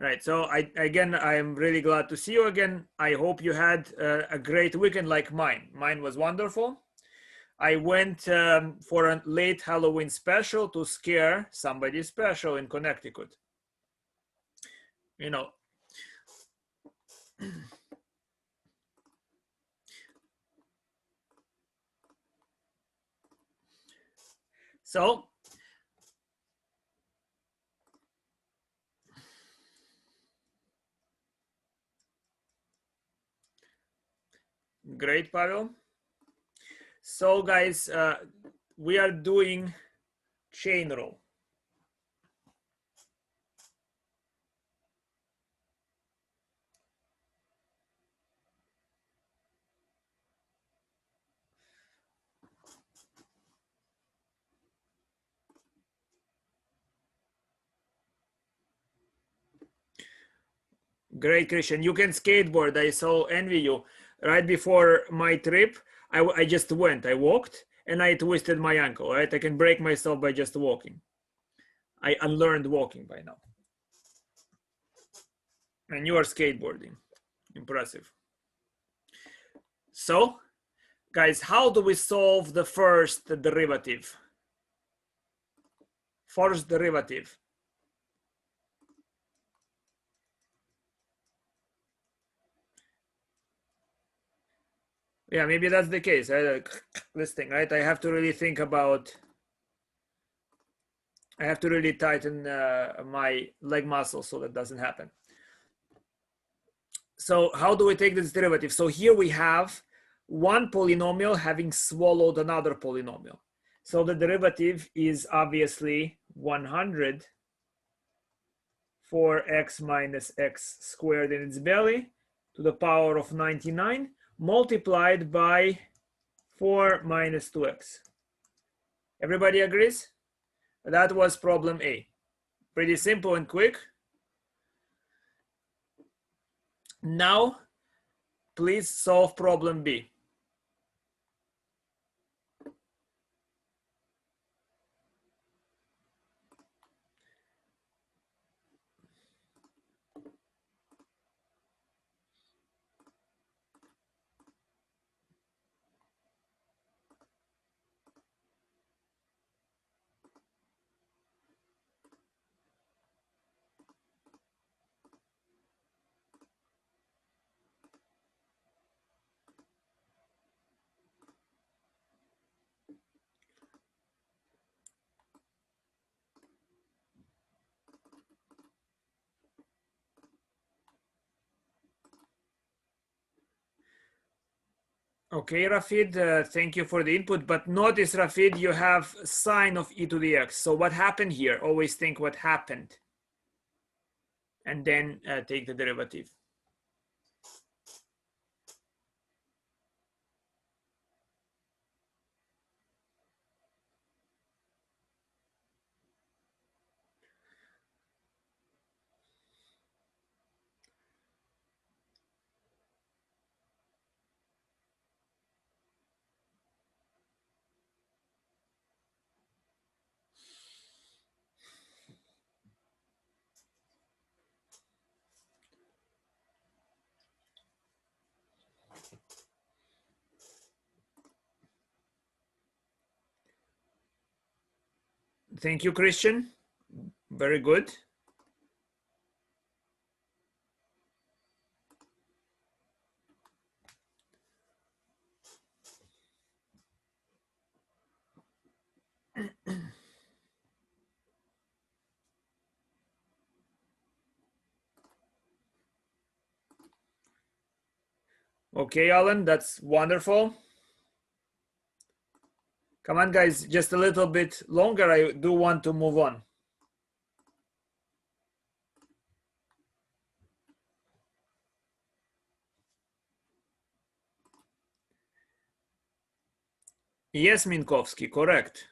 Right. So I'm really glad to see you again. I hope you had a great weekend like mine. Mine was wonderful. I went for a late Halloween special to scare somebody special in Connecticut. You know. So great, Pavel. So guys, we are doing chain rule. Great, Christian. You can skateboard. I so envy you. Right before my trip, I just went. I walked and I twisted my ankle. Right, I can break myself by just walking. I unlearned walking by now. And you are skateboarding. Impressive. So, guys, how do we solve the first derivative? First derivative. Yeah, maybe that's the case. This thing, right? I have to really think about. I have to really tighten my leg muscle so that doesn't happen. So how do we take this derivative? So here we have one polynomial having swallowed another polynomial. So the derivative is obviously 100 for x minus x squared in its belly to the power of 99 multiplied by 4 minus 2x. Everybody agrees? That was problem A. Pretty simple and quick. Now, please solve problem B. Okay, Rafid, thank you for the input. But notice, Rafid, you have sine of e to the x. So what happened here? Always think what happened. And then take the derivative. Thank you, Christian. Very good. Okay, Alan, that's wonderful. Come on, guys, just a little bit longer. I do want to move on. Yes, Minkowski, correct.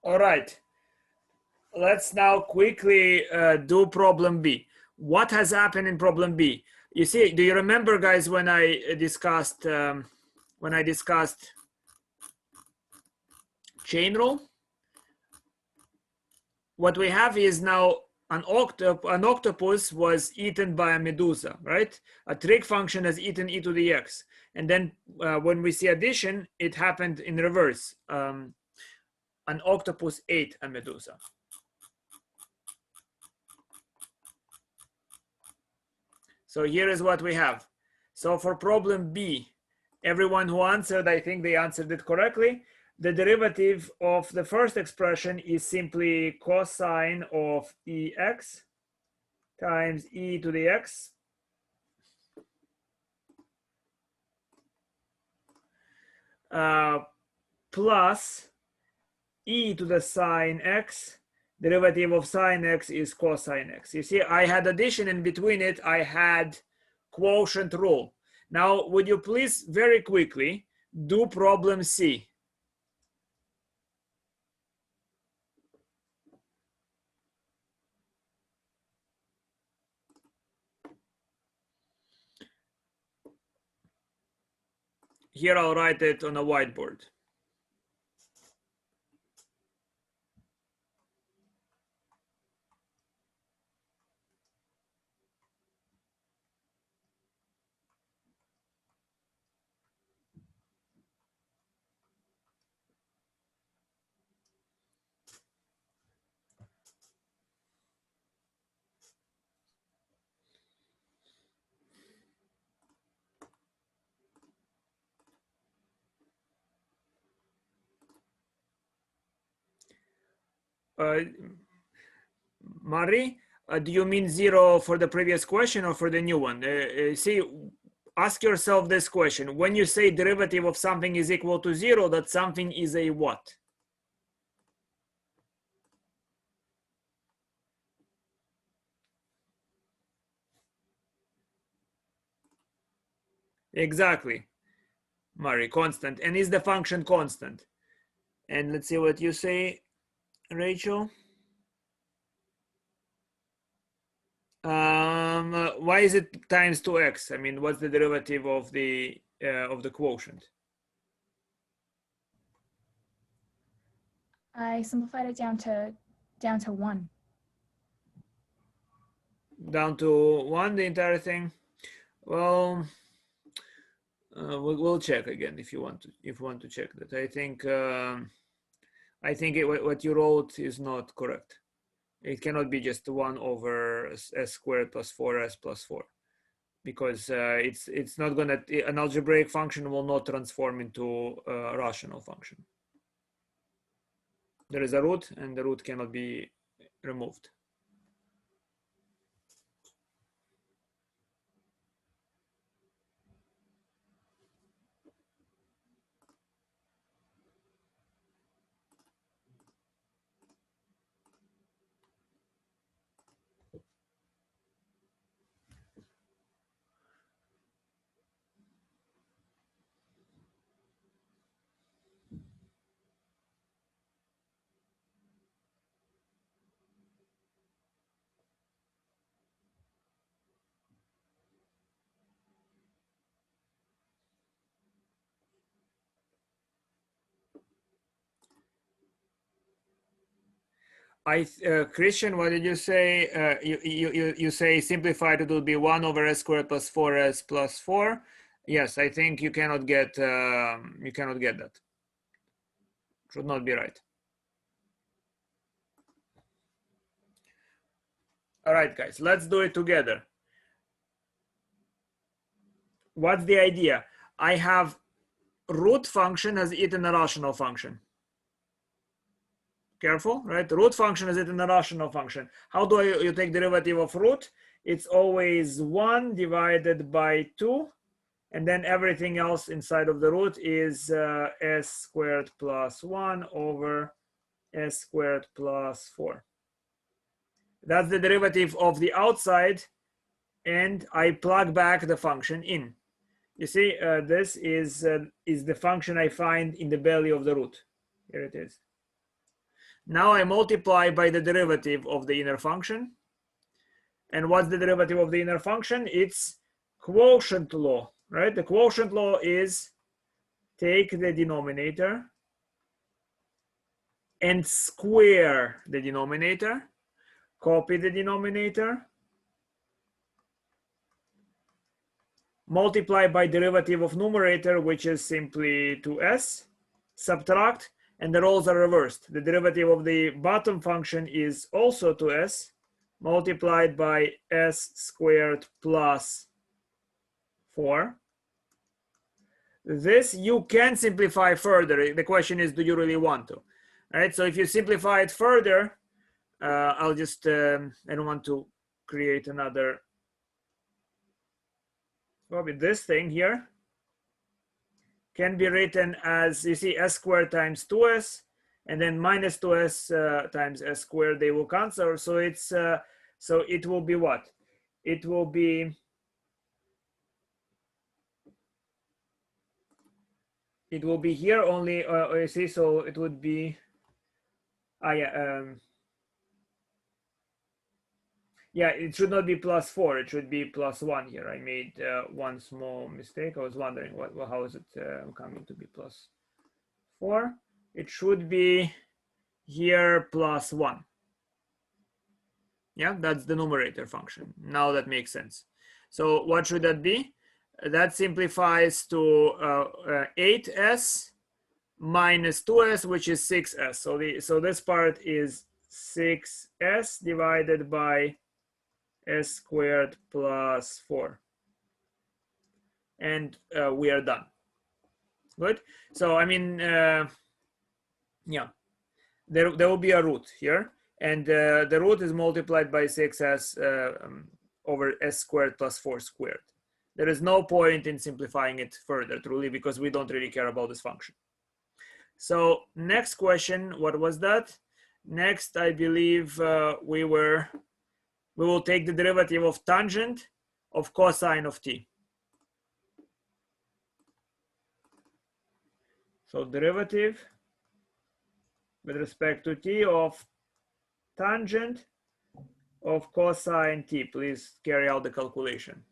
All right, let's now quickly do problem B. What has happened in problem B? You see, do you remember, guys, when I discussed chain rule? What we have is now an octopus was eaten by a medusa, right? A trig function has eaten e to the x. And then when we see addition, it happened in reverse. An octopus ate a medusa. So here is what we have. So for problem B, everyone who answered, I think they answered it correctly. The derivative of the first expression is simply cosine of ex times e to the x plus e to the sine x. Derivative of sine x is cosine x. You see, I had addition, and between it, I had quotient rule. Now, would you please very quickly do problem C? Here, I'll write it on a whiteboard. Mari, do you mean 0 for the previous question or for the new one? See, ask yourself this question. When you say derivative of something is equal to 0, that something is a what? Exactly, Mari, constant. And is the function constant? And let's see what you say, Rachel. Why is it times 2x? I mean, what's the derivative of the quotient? I simplified it down to 1. Down to 1, the entire thing? Well, we'll check again if you want to check that. I think what you wrote is not correct. It cannot be just 1 over s squared plus 4s plus 4, because it's not gonna, an algebraic function will not transform into a rational function. There is a root, and the root cannot be removed. Christian, what did you say? You say simplified, it will be 1 over s squared plus 4s plus 4. Yes, I think you cannot get that. Should not be right. All right, guys, let's do it together. What's the idea? I have root function has eaten a rational function. Careful, right? The root function is eaten a rational function. How do you take derivative of root? It's always 1 divided by 2, And then everything else inside of the root is s squared plus 1 over s squared plus 4. That's the derivative of the outside, and I plug back the function in. You see, this is the function I find in the belly of the root. Here it is. Now I multiply by the derivative of the inner function. And what's the derivative of the inner function? It's quotient law, right? The quotient law is take the denominator and square the denominator, copy the denominator, multiply by derivative of numerator, which is simply 2s, subtract, and the roles are reversed. The derivative of the bottom function is also 2s, multiplied by s squared plus 4. This you can simplify further. The question is, do you really want to? All right, so if you simplify it further, I'll just, I don't want to create another, probably this thing here can be written as, you see, s squared times 2s, and then minus 2s times s squared, they will cancel. So it's, so it will be what? It will be, here only, you see, so it would be, yeah, it should not be plus 4. It should be plus 1 here. I made one small mistake. I was wondering how is it coming to be plus 4? It should be here plus 1. Yeah, that's the numerator function. Now that makes sense. So what should that be? That simplifies to 8s minus 2s, which is 6s. So this part is 6s divided by s squared plus 4. And we are done. Good. So, I mean, yeah, there will be a root here. And the root is multiplied by 6s over s squared plus 4 squared. There is no point in simplifying it further, truly, because we don't really care about this function. So next question, what was that? Next, I believe we will take the derivative of tangent of cosine of t. So derivative with respect to t of tangent of cosine t. Please carry out the calculation.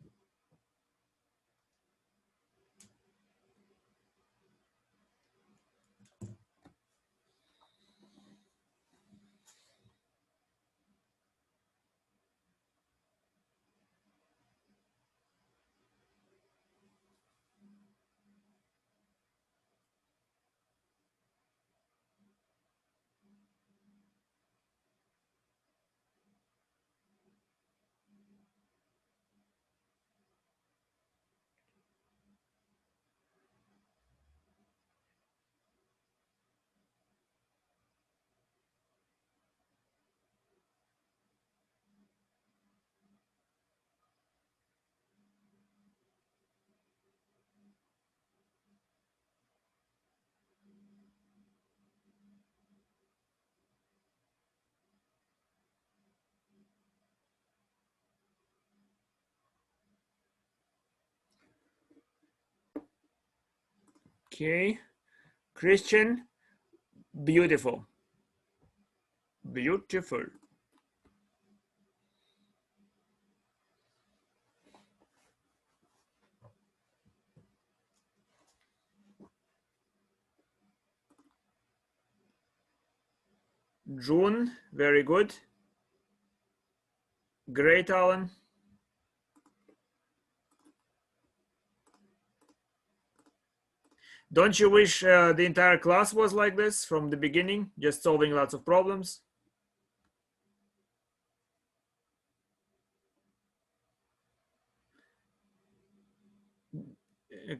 Okay, Christian, beautiful. Beautiful. June, very good. Great, Alan. Don't you wish the entire class was like this from the beginning, just solving lots of problems?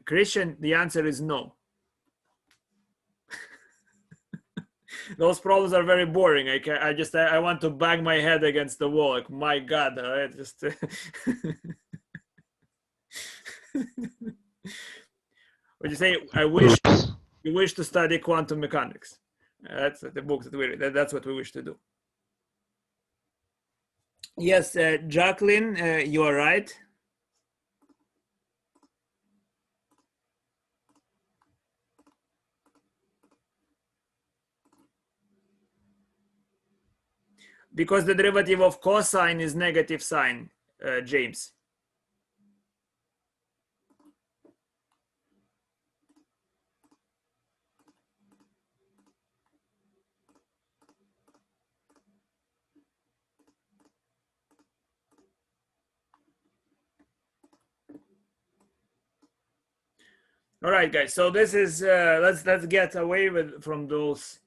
Christian, the answer is no. Those problems are very boring. I want to bang my head against the wall. Like, my God, I just. Would you say, I wish you wish to study quantum mechanics? That's the book that we read. That's what we wish to do. Yes, Jacqueline, you are right. Because the derivative of cosine is negative sine, James. All right, guys. So this is let's get away from those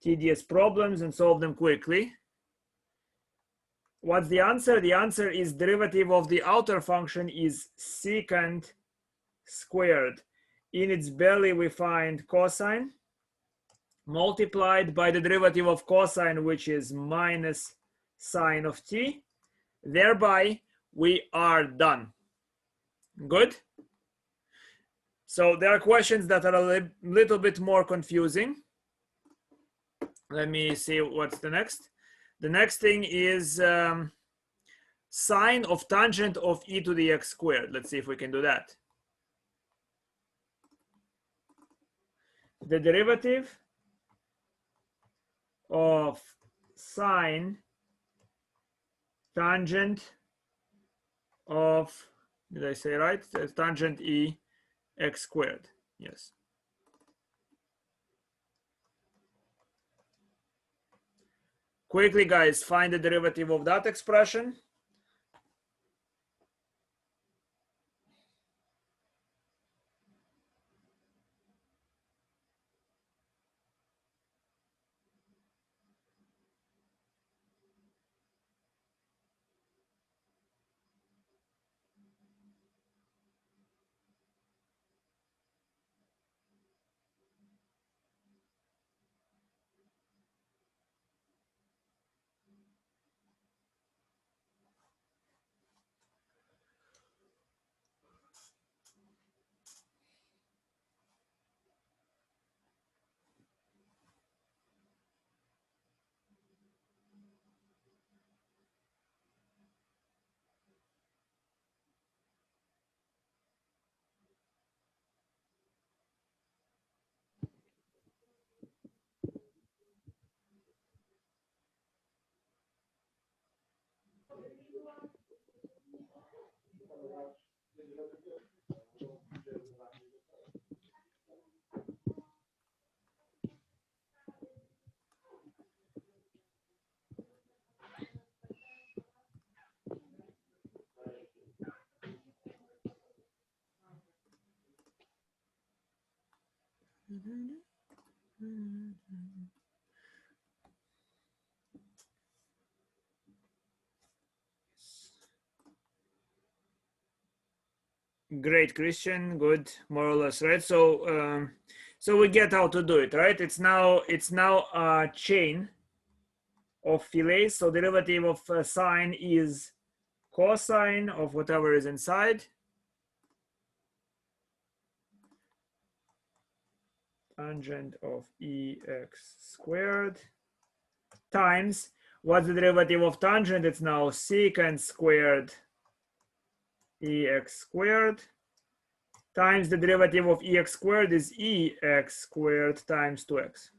tedious problems and solve them quickly. What's the answer? The answer is derivative of the outer function is secant squared. In its belly, we find cosine multiplied by the derivative of cosine, which is minus sine of t. Thereby, we are done. Good? So there are questions that are a little bit more confusing. Let me see what's the next. The next thing is sine of tangent of e to the x squared. Let's see if we can do that. The derivative of sine tangent of, did I say right? Tangent e x squared. Yes. Quickly, guys, find the derivative of that expression. Great, Christian. Good, more or less, right? So, so we get how to do it, right? It's now a chain of fillets. So derivative of sine is cosine of whatever is inside. Tangent of ex squared times, what's the derivative of tangent? It's now secant squared ex squared times the derivative of ex squared is ex squared times 2x.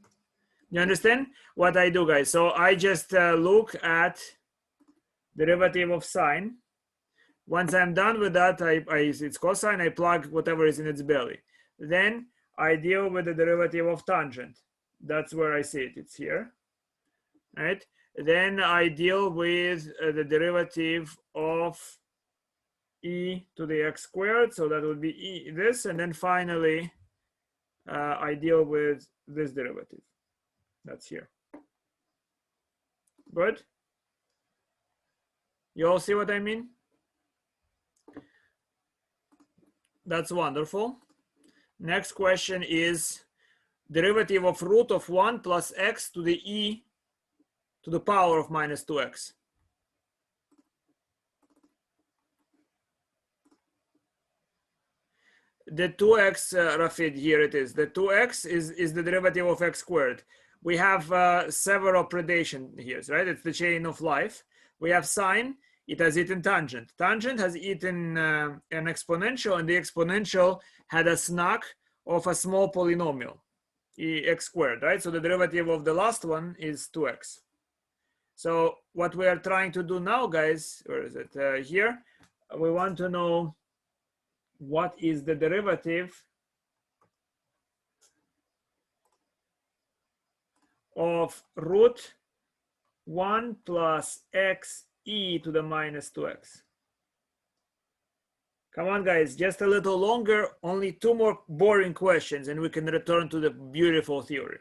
You understand what I do, guys? So I just look at derivative of sine. Once I'm done with that, it's cosine, I plug whatever is in its belly. Then I deal with the derivative of tangent. That's where I see it, it's here, right? Then I deal with the derivative of e to the x squared, so that would be e this, and then finally I deal with this derivative. That's here. Good? You all see what I mean? That's wonderful. Next question is derivative of root of 1 plus x to the e to the power of minus 2x. the 2x, Rafid, here it is. The 2x is the derivative of x squared. We have several predation here, right? It's the chain of life. We have sine, it has eaten tangent. Tangent has eaten an exponential, and the exponential had a snack of a small polynomial, x squared, right? So the derivative of the last one is 2x. So what we are trying to do now, guys, where is it? Here, we want to know what is the derivative of root 1 plus x e to the minus 2x. Come on, guys, just a little longer, only 2 more boring questions, and we can return to the beautiful theory.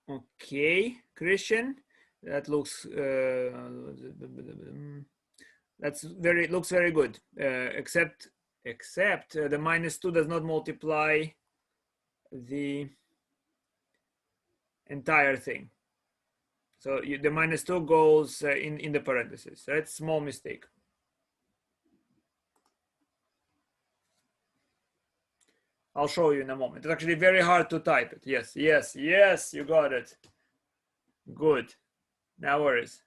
Okay, Christian, that looks looks very good. Except the minus 2 does not multiply the entire thing. So the minus 2 goes in the parentheses. That's a small mistake. I'll show you in a moment. It's actually very hard to type it. Yes, yes, yes, you got it. Good. No worries.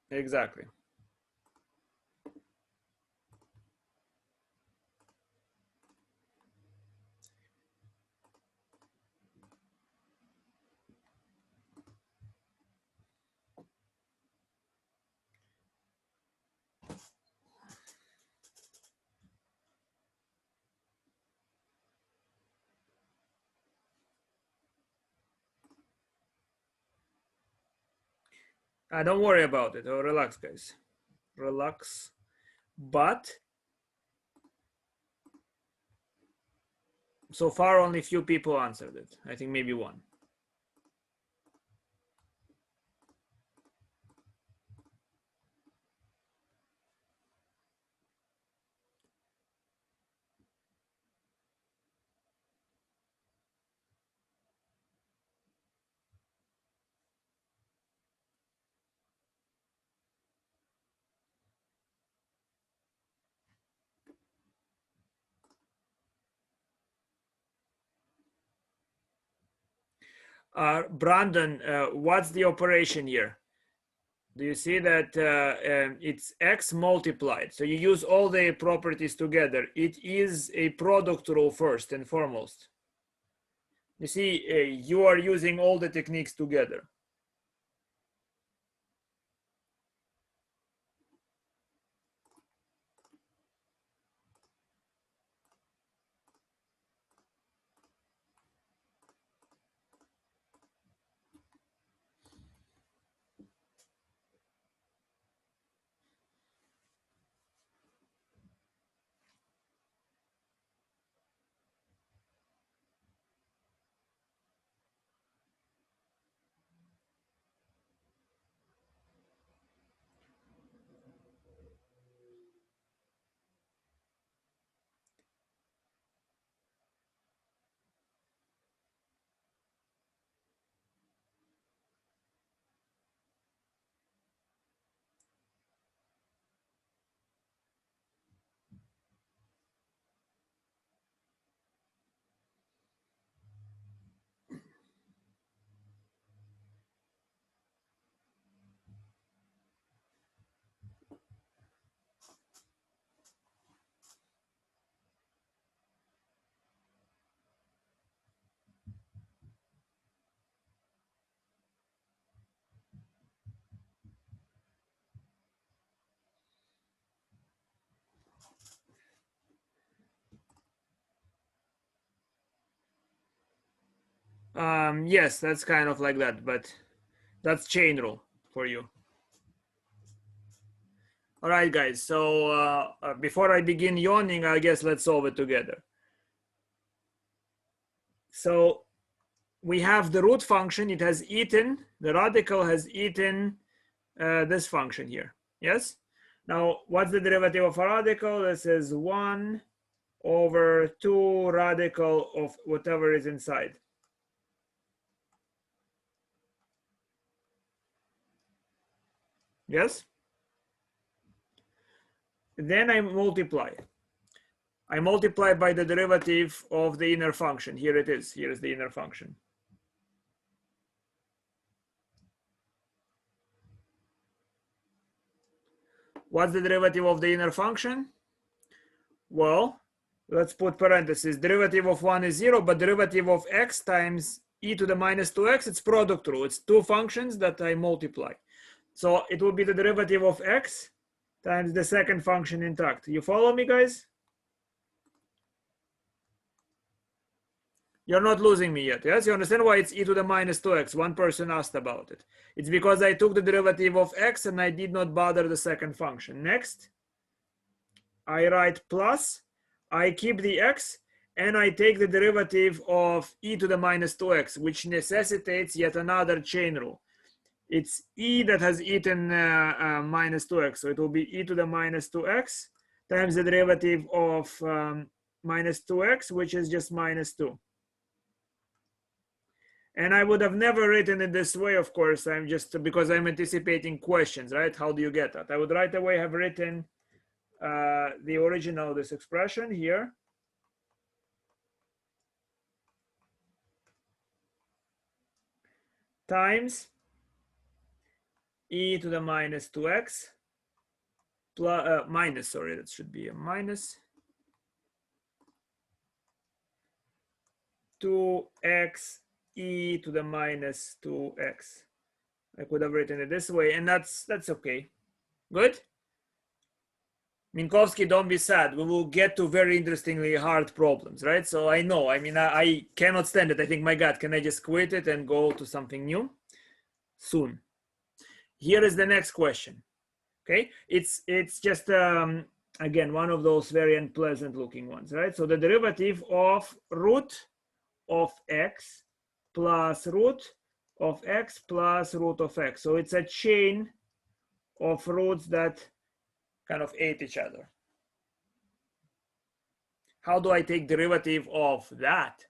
Exactly. Don't worry about it. Oh, relax, guys. Relax. But so far, only few people answered it. I think maybe one. Brandon, what's the operation here? Do you see that it's x multiplied? So you use all the properties together. It is a product rule first and foremost. You see, you are using all the techniques together. Yes, that's kind of like that, but that's chain rule for you. All right, guys. So before I begin yawning, I guess let's solve it together. So we have the root function. It has eaten, the radical has eaten this function here. Yes? Now, what's the derivative of a radical? This is 1 over 2 radical of whatever is inside. Yes? Then I multiply. I multiply by the derivative of the inner function. Here it is. Here is the inner function. What's the derivative of the inner function? Well, let's put parentheses. Derivative of 1 is 0, but derivative of x times e to the minus 2x, it's product rule. It's two functions that I multiply. So it will be the derivative of x times the second function intact. You follow me, guys? You're not losing me yet, yes? You understand why it's e to the minus 2x? One person asked about it. It's because I took the derivative of x and I did not bother the second function. Next, I write plus, I keep the x, and I take the derivative of e to the minus 2x, which necessitates yet another chain rule. It's e that has eaten minus 2x, so it will be e to the minus 2x times the derivative of minus 2x, which is just minus 2. And I would have never written it this way, of course. I'm just because I'm anticipating questions, right? How do you get that? I would right away have written the original, this expression here. Times e to the minus 2x plus minus, sorry, that should be a minus 2x e to the minus 2x. I could have written it this way, and that's okay. Good? Minkowski, don't be sad. We will get to very interestingly hard problems, right? So I know, I mean, I cannot stand it. I think, my God, can I just quit it and go to something new soon? Here is the next question. Okay, it's just again one of those very unpleasant looking ones, right? So the derivative of root of x plus root of x plus root of x. So it's a chain of roots that kind of ate each other. How do I take derivative of that?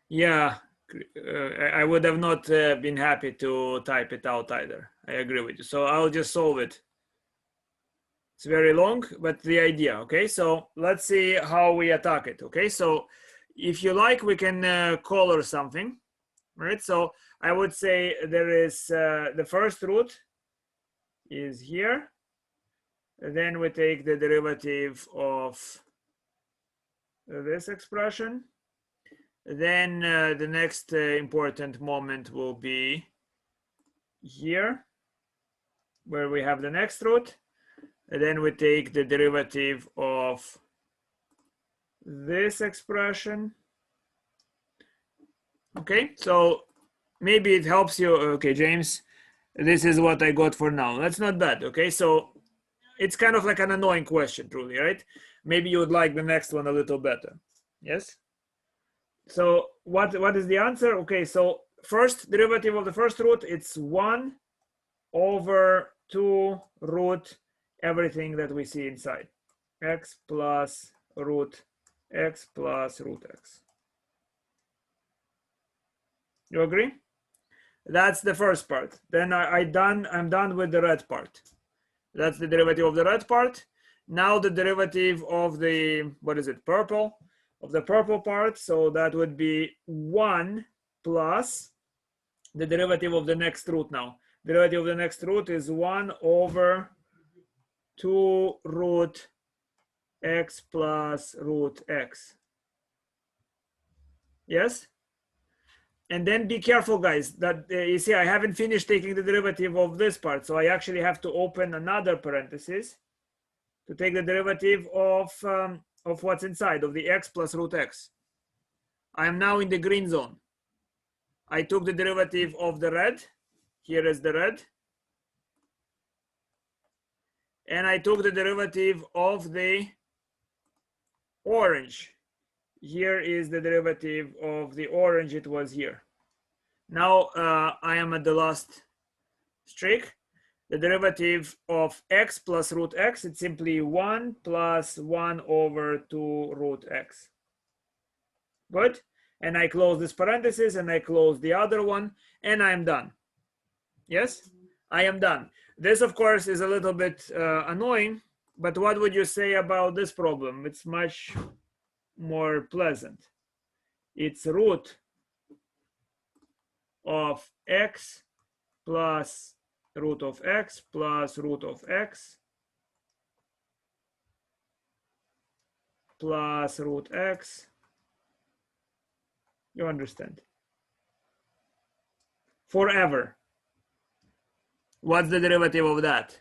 Yeah, I would have not been happy to type it out either. I agree with you. So I'll just solve it. It's very long, but the idea, okay? So let's see how we attack it, okay? So if you like, we can color something, right? So I would say there is the first root is here. Then we take the derivative of this expression. Then the next important moment will be here, where we have the next root. And then we take the derivative of this expression. Okay, so maybe it helps you. Okay, James, this is what I got for now. That's not bad. Okay, so it's kind of like an annoying question, truly, right? Maybe you would like the next one a little better. Yes. So what is the answer? Okay, so first derivative of the first root, it's 1 over 2 root everything that we see inside. X plus root x plus root x. You agree? That's the first part. Then I'm done with the red part. That's the derivative of the red part. Now the derivative of the, what is it, purple? Of the purple part. So that would be 1 plus the derivative of the next root now. Derivative of the next root is 1 over 2 root x plus root x. Yes? And then be careful, guys, that you see I haven't finished taking the derivative of this part. So I actually have to open another parenthesis to take the derivative of what's inside, of the x plus root x. I am now in the green zone. I took the derivative of the red. Here is the red. And I took the derivative of the orange. Here is the derivative of the orange. It was here. Now I am at the last streak. The derivative of x plus root x, it's simply 1 plus 1 over 2 root x. Good. And I close this parenthesis and I close the other one and I am done. Yes, I am done. This, of course, is a little bit annoying, but what would you say about this problem? It's much more pleasant. It's root of x plus root of x plus root of x plus root x. You understand? Forever. What's the derivative of that?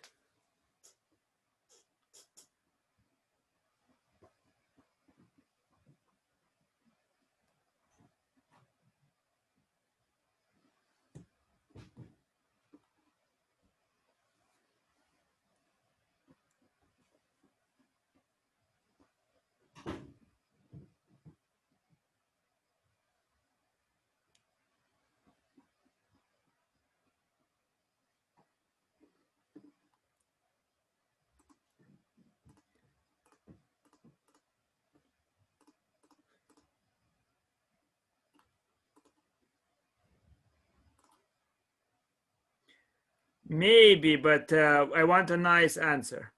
Maybe, but I want a nice answer.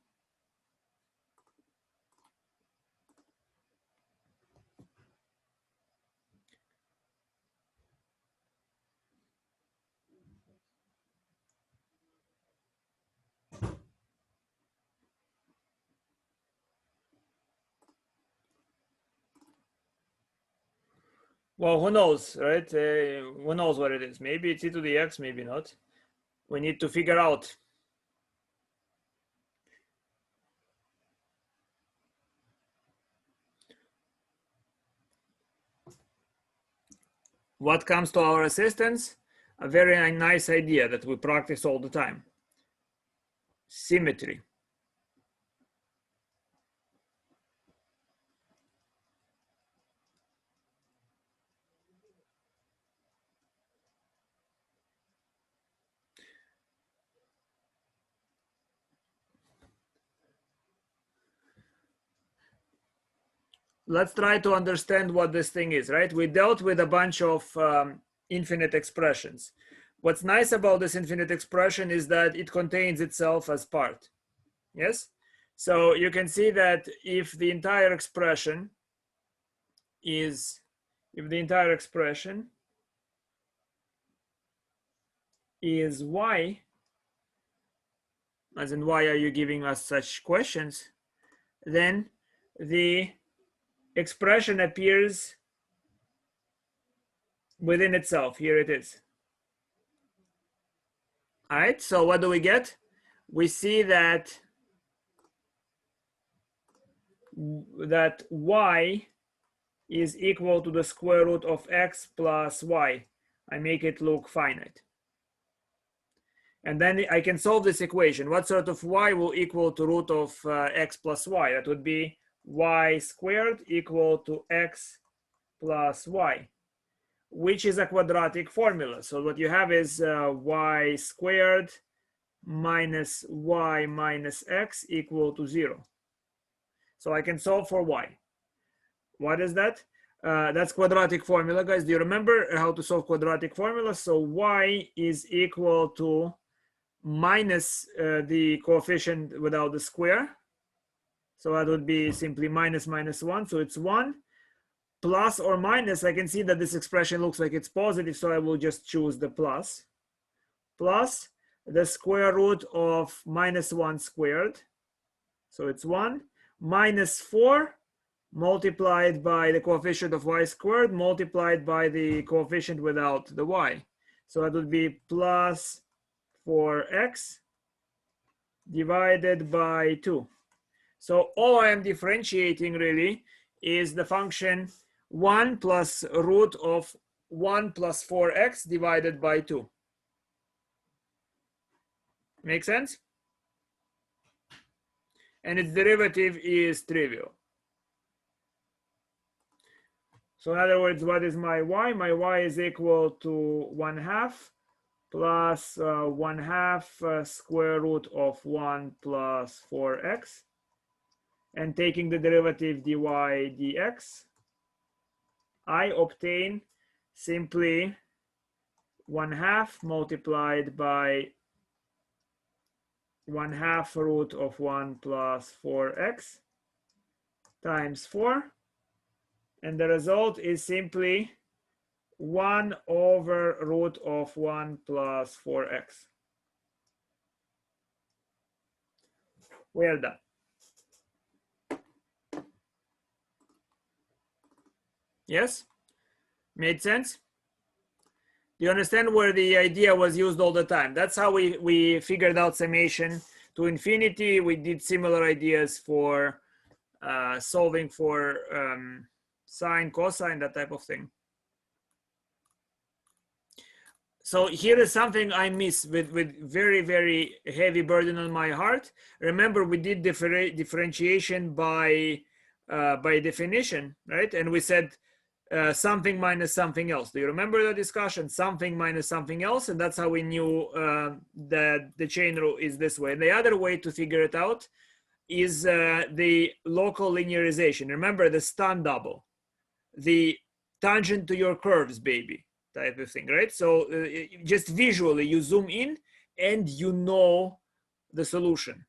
Well, who knows, right? Who knows what it is? Maybe it's e to the x, maybe not. We need to figure out. What comes to our assistance? A very nice idea that we practice all the time. Symmetry. Let's try to understand what this thing is, right? We dealt with a bunch of infinite expressions. What's nice about this infinite expression is that it contains itself as part. Yes? So you can see that if the entire expression is, y, as in why are you giving us such questions, then the expression appears within itself. Here it is. All right, so what do we get? We see that y is equal to the square root of x plus y. I make it look finite. And then I can solve this equation. What sort of y will equal to root of x plus y? That would be y squared equal to x plus y, which is a quadratic formula. So what you have is y squared minus y minus x equal to 0. So I can solve for y. What is that? That's quadratic formula, guys. Do you remember how to solve quadratic formula? So y is equal to minus the coefficient without the square. So that would be simply minus minus 1. So it's 1 plus or minus. I can see that this expression looks like it's positive, so I will just choose the plus. Plus the square root of minus 1 squared. So it's 1 minus 4 multiplied by the coefficient of y squared multiplied by the coefficient without the y. So it would be plus 4x divided by 2. So all I am differentiating really is the function 1 plus root of 1 plus 4x divided by 2. Make sense? And its derivative is trivial. So in other words, what is my y? My y is equal to 1/2 plus 1/2 square root of 1 plus 4x. And taking the derivative dy dx, I obtain simply 1/2 multiplied by 1/2 root of 1 plus 4x times 4. And the result is simply 1 over root of 1 plus 4x. We are done. Yes? Made sense? Do you understand where the idea was used all the time? That's how we figured out summation to infinity. We did similar ideas for solving for sine, cosine, that type of thing. So here is something I miss with very, very heavy burden on my heart. Remember, we did differentiation by definition, right? And we said something minus something else. Do you remember the discussion? Something minus something else, and that's how we knew that the chain rule is this way. And the other way to figure it out is the local linearization. Remember the Stan double, the tangent to your curves, baby, type of thing, right? So just visually, you zoom in and you know the solution,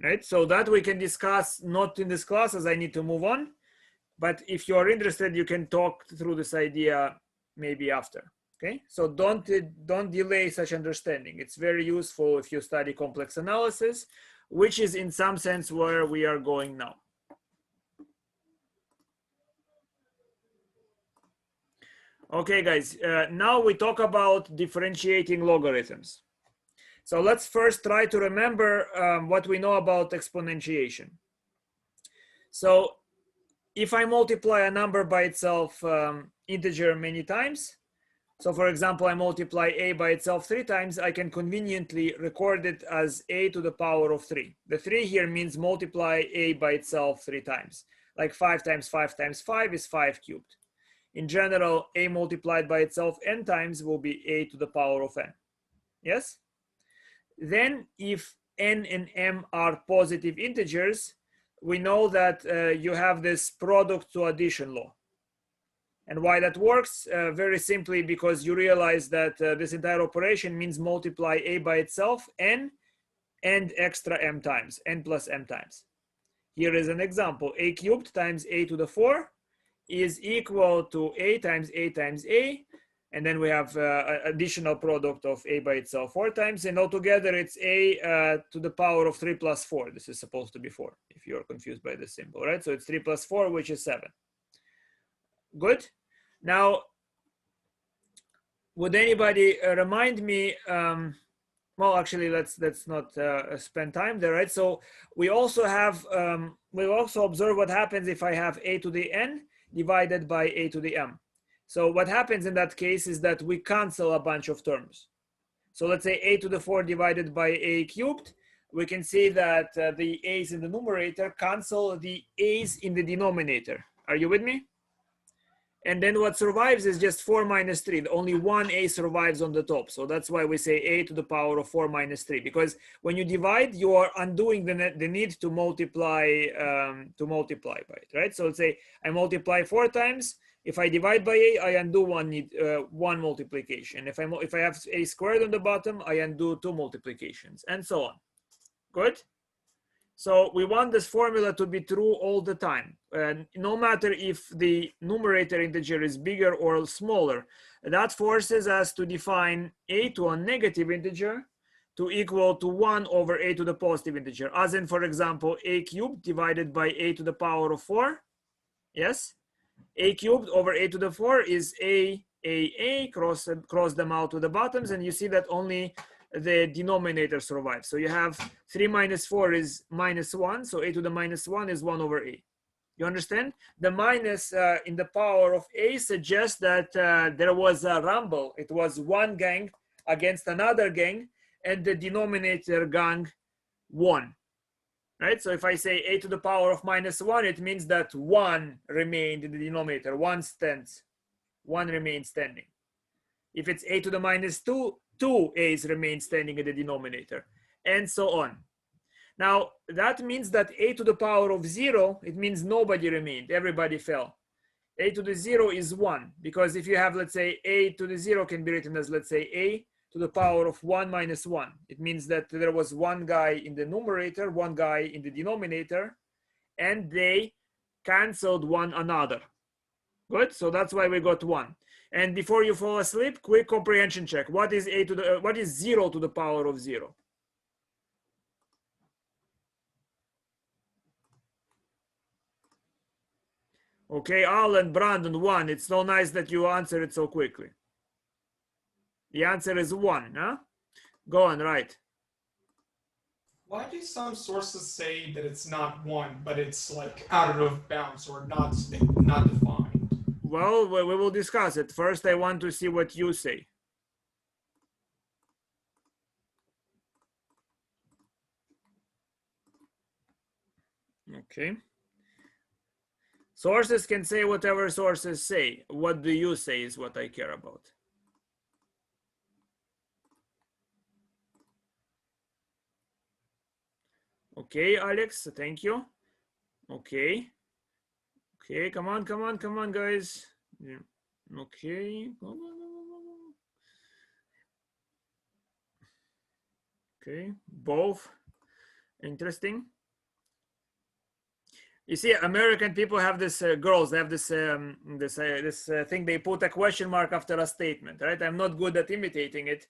right? So that we can discuss not in this class, as I need to move on. But if you are interested, you can talk through this idea maybe after. Okay, so don't delay such understanding. It's very useful if you study complex analysis, which is in some sense where we are going now. Okay, guys, now we talk about differentiating logarithms. So let's first try to remember what we know about exponentiation. So if I multiply a number by itself integer many times, so for example, I multiply a by itself 3 times, I can conveniently record it as a to the power of 3. The 3 here means multiply a by itself 3 times. Like 5 times 5 times 5 is 5 cubed. In general, a multiplied by itself n times will be a to the power of n. Yes? Then if n and m are positive integers, we know that you have this product to addition law. And why that works? Very simply because you realize that this entire operation means multiply a by itself n and extra m times, n plus m times. Here is an example. A cubed times a to the 4 is equal to a times a times a. And then we have additional product of a by itself 4 times. And altogether it's a to the power of 3 plus 4. This is supposed to be 4 if you're confused by this symbol, right? So it's 3 plus 4, which is 7. Good. Now, would anybody remind me? Well, actually, let's not spend time there, right? So we also have we'll also observe what happens if I have a to the n divided by a to the m. So what happens in that case is that we cancel a bunch of terms. So let's say a to the 4 divided by a cubed. We can see that the a's in the numerator cancel the a's in the denominator. Are you with me? And then what survives is just 4 minus 3. Only one a survives on the top. So that's why we say a to the power of 4 minus 3. Because when you divide, you are undoing the need to multiply by it, right? So let's say I multiply 4 times. If I divide by a, I undo one multiplication. If I have a squared on the bottom, I undo 2 multiplications, and so on. Good? So we want this formula to be true all the time. No matter if the numerator integer is bigger or smaller. That forces us to define a to a negative integer to equal to 1 over a to the positive integer, as in, for example, a cubed divided by a to the power of 4. Yes, a cubed over a to the 4 is a, cross them out to the bottoms, and you see that only the denominator survives. So you have 3 minus 4 is minus 1, so a to the minus 1 is 1 over a. You understand? The minus in the power of a suggests that there was a rumble. It was one gang against another gang, and the denominator gang won. Right? So if I say a to the power of minus 1, it means that 1 remained in the denominator. 1 stands. 1 remains standing. If it's a to the minus 2, 2 a's remain standing in the denominator, and so on. Now, that means that a to the power of 0, it means nobody remained. Everybody fell. A to the 0 is 1, because if you have, let's say, a to the 0 can be written as, let's say, a to the power of 1 minus 1. It means that there was one guy in the numerator, one guy in the denominator, and they canceled one another. Good, so that's why we got 1. And before you fall asleep, quick comprehension check. What is 0 to the power of 0? Okay, Al and Brandon, 1. It's so nice that you answered it so quickly. The answer is 1, huh? Go on, right. Why do some sources say that it's not 1, but it's like out of bounds or not defined? Well, we will discuss it. First, I want to see what you say. Okay. Sources can say whatever sources say. What do you say is what I care about. Okay, Alex, thank you. Okay. Okay, come on, guys. Yeah. Okay. Okay, both. Interesting. You see, American people have this, girls, they have this thing, they put a question mark after a statement, right? I'm not good at imitating it,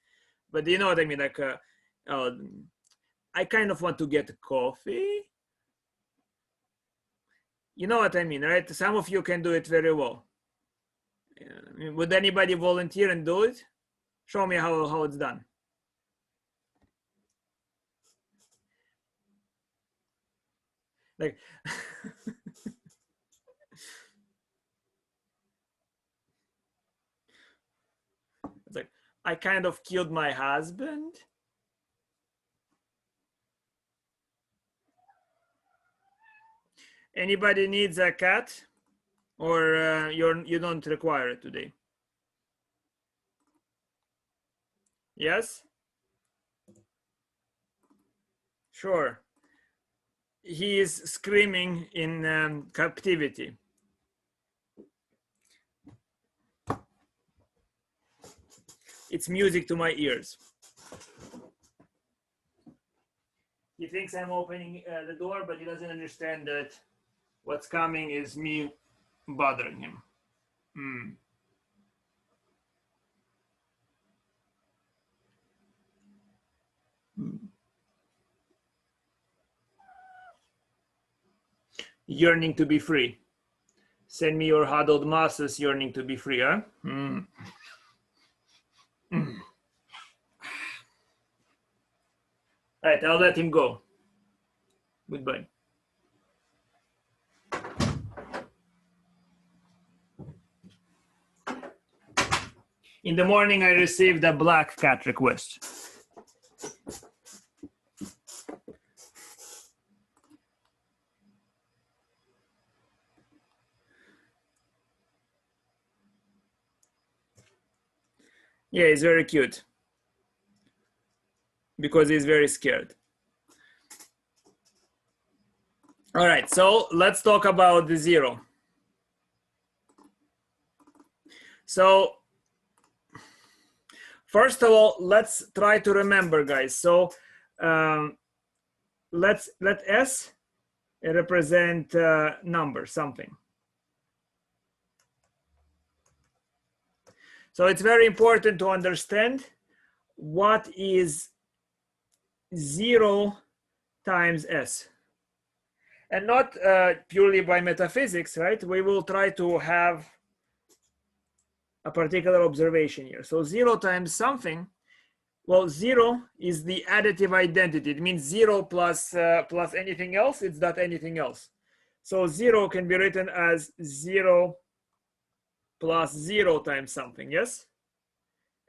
but you know what I mean? Like, I kind of want to get coffee. You know what I mean, right? Some of you can do it very well. Would anybody volunteer and do it? Show me how it's done. Like, it's like, I kind of killed my husband. Anybody needs a cat? Or you don't require it today? Yes? Sure. He is screaming in captivity. It's music to my ears. He thinks I'm opening the door, but he doesn't understand that what's coming is me bothering him. Yearning to be free. Send me your huddled masses yearning to be free, huh? All right, I'll let him go. Goodbye. In the morning, I received a black cat request. Yeah, he's very cute because he's very scared. All right, so let's talk about the 0. So first of all, let's try to remember, guys. So let S represent number, something. So it's very important to understand what is 0 times s. And not purely by metaphysics, right? We will try to have a particular observation here. So 0 times something, well, 0 is the additive identity. It means 0 plus anything else, it's not anything else. So 0 can be written as 0 plus 0 times something, yes?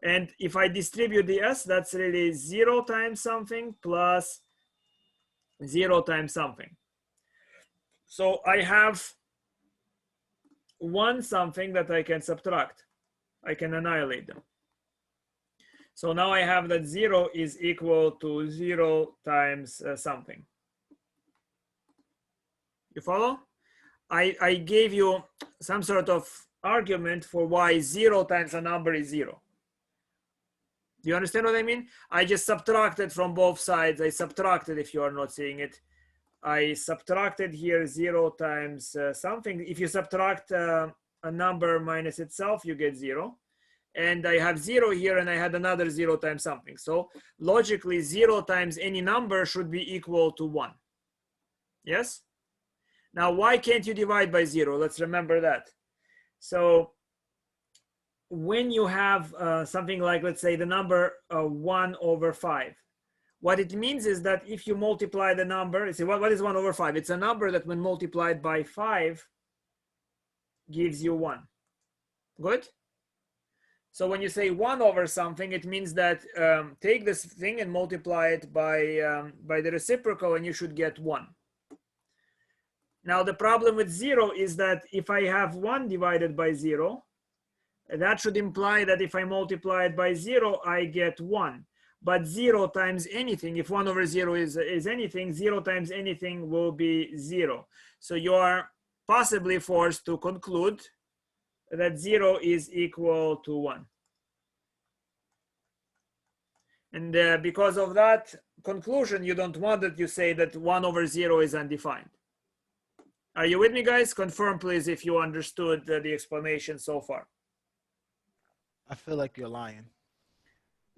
And if I distribute the s, that's really 0 times something plus 0 times something. So I have one something that I can subtract. I can annihilate them. So now I have that 0 is equal to 0 times something. You follow? I gave you some sort of argument for why 0 times a number is 0. Do you understand what I mean? I just subtracted from both sides. I subtracted, if you are not seeing it. I subtracted here 0 times something. If you subtract a number minus itself, you get 0. And I have 0 here, and I had another 0 times something. So logically, 0 times any number should be equal to 1. Yes? Now, why can't you divide by 0? Let's remember that. So when you have something like, let's say, the number 1 over 5, what it means is that if you multiply the number, see, what is 1 over 5? It's a number that when multiplied by 5 gives you 1. Good? So when you say 1 over something, it means that take this thing and multiply it by the reciprocal, and you should get 1. Now, the problem with 0 is that if I have 1 divided by 0, that should imply that if I multiply it by 0, I get 1. But 0 times anything, if 1 over 0 is anything, 0 times anything will be 0. So you are possibly forced to conclude that 0 is equal to 1. And because of that conclusion, you don't want that you say that 1 over 0 is undefined. Are you with me, guys? Confirm, please, if you understood the explanation so far. I feel like you're lying.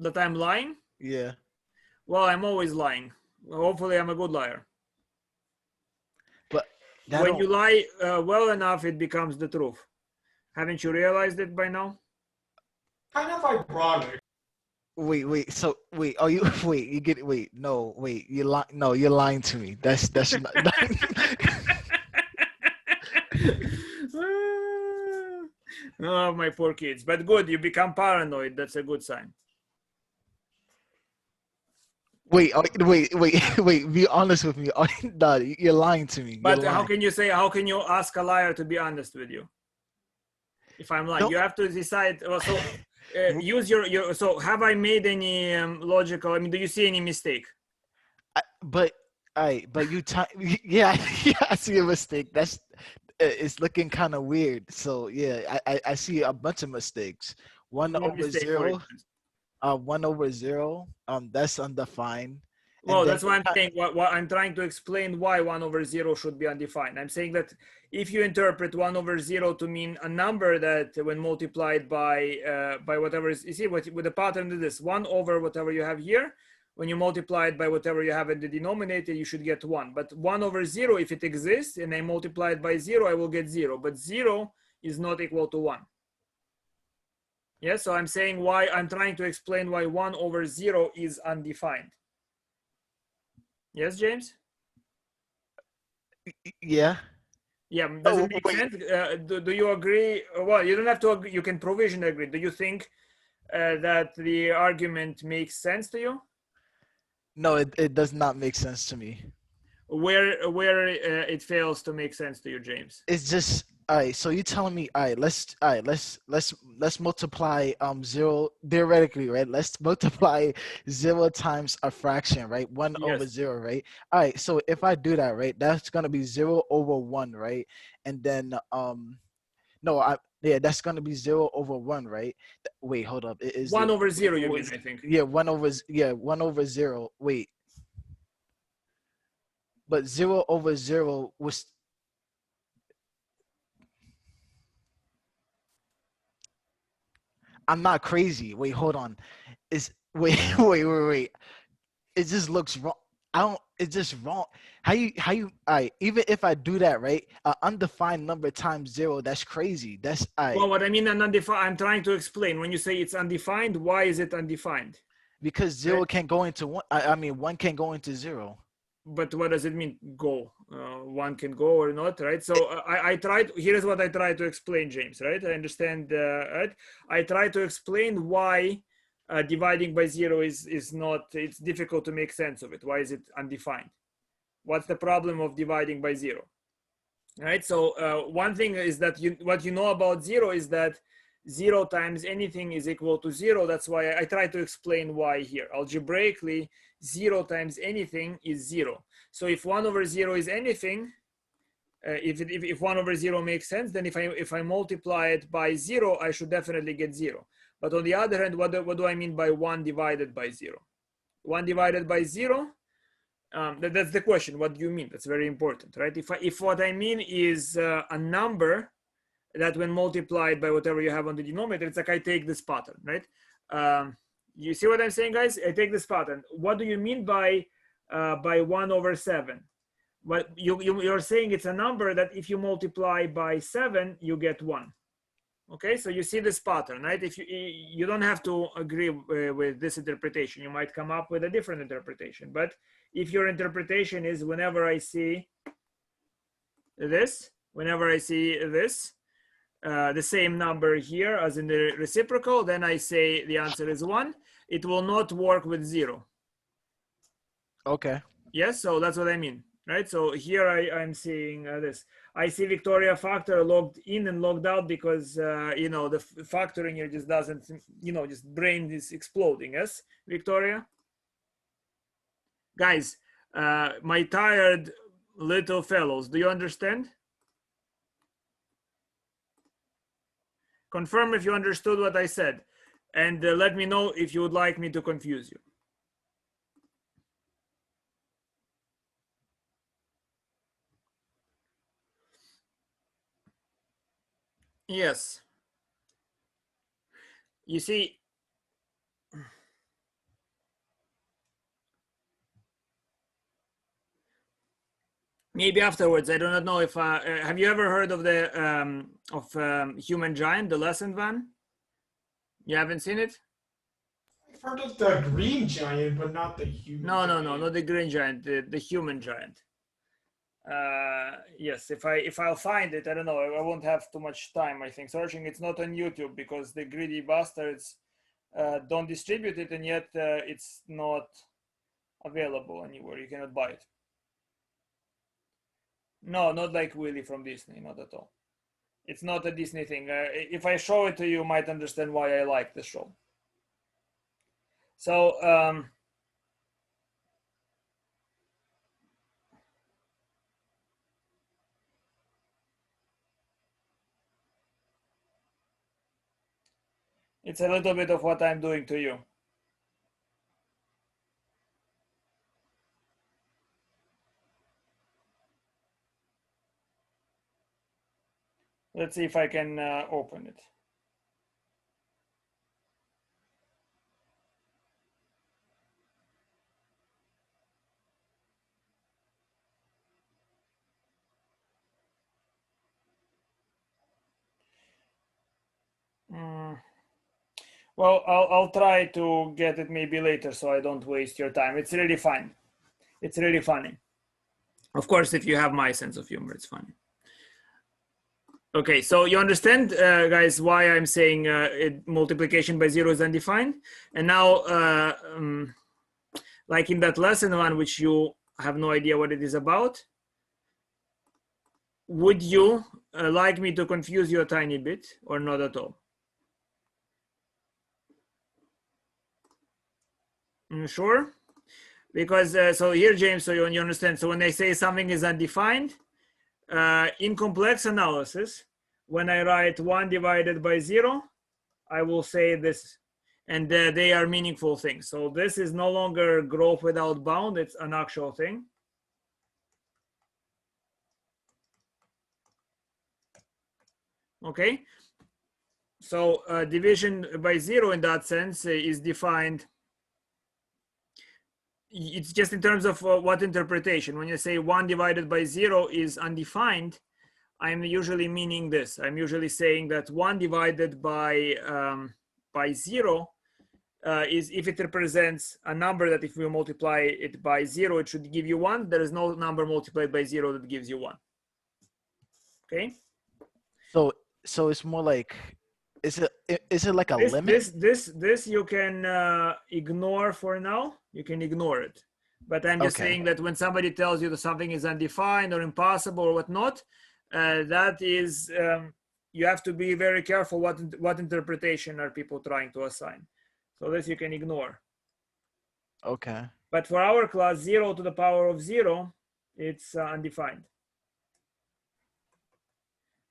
That I'm lying? Yeah. Well, I'm always lying. Hopefully, I'm a good liar. But when you lie well enough, it becomes the truth. Haven't you realized it by now? Kind of ironic. Wait. So wait. Oh, you wait. You get wait. No, wait. You lie. No, you're lying to me. That's not. Oh, my poor kids. But good, you become paranoid. That's a good sign. Wait. Be honest with me. No, you're lying to me. But how can you ask a liar to be honest with you? If I'm lying, you have to decide. So use your. So have I made any logical? I mean, do you see any mistake? But you yeah, I see a mistake. It's looking kind of weird. So yeah, I see a bunch of mistakes. 1 over 0. 1 over 0. That's undefined. Well, that's why I'm saying what I'm trying to explain why 1 over 0 should be undefined. I'm saying that if you interpret 1 over 0 to mean a number that when multiplied by whatever is, you see what with the pattern is this 1 over whatever you have here, when you multiply it by whatever you have in the denominator, you should get 1. But 1 over 0, if it exists and I multiply it by 0, I will get 0. But 0 is not equal to 1. Yes, so I'm saying why I'm trying to explain why 1 over 0 is undefined. Yes, James? Yeah. Yeah, does it make sense? Do you agree? Well, you don't have to agree. You can provisionally agree. Do you think that the argument makes sense to you? No, it does not make sense to me. Where it fails to make sense to you, James? It's just all right. So you're telling me, all right, let's multiply 0 theoretically, right? Let's multiply 0 times a fraction, right? 1 over 0, right? All right. So if I do that, right, that's gonna be 0 over 1, right? And then that's gonna be 0 over 1, right? Wait, hold up. It is 1 over 0, you mean, I think. Yeah, 1 over 0. Wait. But 0 over 0 was. I'm not crazy. Wait, hold on. Wait. it just looks wrong. I don't. It's just wrong. Even if I do that, right? An undefined number times 0. That's crazy. That's Well, what I mean, undefined. I'm trying to explain. When you say it's undefined, why is it undefined? because 0 can go into 1. I mean, 1 can go into 0. But what does it mean? Go. One can go or not, right? So I tried. Here's what I try to explain, James. Right? I understand. Right? I try to explain why dividing by 0 is not. It's difficult to make sense of it. Why is it undefined? What's the problem of dividing by 0? Right? So one thing is that what you know about 0 is that 0 times anything is equal to 0. That's why I try to explain why here. Algebraically, 0 times anything is 0. So if 1 over 0 is anything, if 1 over 0 makes sense, then if I multiply it by 0, I should definitely get 0. But on the other hand, what do I mean by 1 divided by 0? 1 divided by 0, that's the question. What do you mean? That's very important, right? If what I mean is a number that when multiplied by whatever you have on the denominator, it's like I take this pattern, right? You see what I'm saying, guys? I take this pattern. What do you mean by 1 over 7? Well, you're saying it's a number that if you multiply by 7, you get 1. Okay, so you see this pattern, right? If you don't have to agree with this interpretation, you might come up with a different interpretation. But if your interpretation is whenever I see this, the same number here as in the reciprocal, then I say the answer is 1. It will not work with 0. Okay. Yes, so that's what I mean, right? So here I'm seeing this. I see Victoria factor logged in and logged out because, you know, the factoring here just doesn't, you know, just brain is exploding. Yes, Victoria? Guys, my tired little fellows, do you understand? Confirm if you understood what I said, and let me know if you would like me to confuse you. Yes. You see, maybe afterwards. I do not know if have you ever heard of the Human Giant, the lesson van? You haven't seen it? I've heard of the green giant, but not the human No, giant. not the green giant, the human giant. Yes, if I'll find it, I don't know. I won't have too much time. I think searching. It's not on YouTube because the greedy bastards don't distribute it, and yet it's not available anywhere. You cannot buy it. No, not like Willy from Disney, not at all. It's not a Disney thing. If I show it to you, you might understand why I like the show. So it's a little bit of what I'm doing to you. Let's see if I can open it. Well, I'll try to get it maybe later so I don't waste your time. It's really fun. It's really funny. Of course, if you have my sense of humor, it's funny. Okay, so you understand, guys, why I'm saying multiplication by 0 is undefined? And now, like in that lesson one, which you have no idea what it is about, would you like me to confuse you a tiny bit or not at all? Sure? Because, so here, James, so you understand. So when I say something is undefined, in complex analysis, when I write 1 divided by 0, I will say this, and they are meaningful things. So this is no longer growth without bound, it's an actual thing. Okay, so division by 0 in that sense is defined it's just in terms of what interpretation. When you say 1 divided by 0 is undefined, I'm usually meaning this. I'm usually saying that 1 divided by 0 is if it represents a number that if we multiply it by 0, it should give you 1. There is no number multiplied by 0 that gives you 1. Okay? So it's more like, is it like a limit? This you can ignore for now. You can ignore it. But I'm just saying that when somebody tells you that something is undefined or impossible or whatnot, that is, you have to be very careful what interpretation are people trying to assign. So this you can ignore. Okay. But for our class, 0 to the power of 0, it's undefined.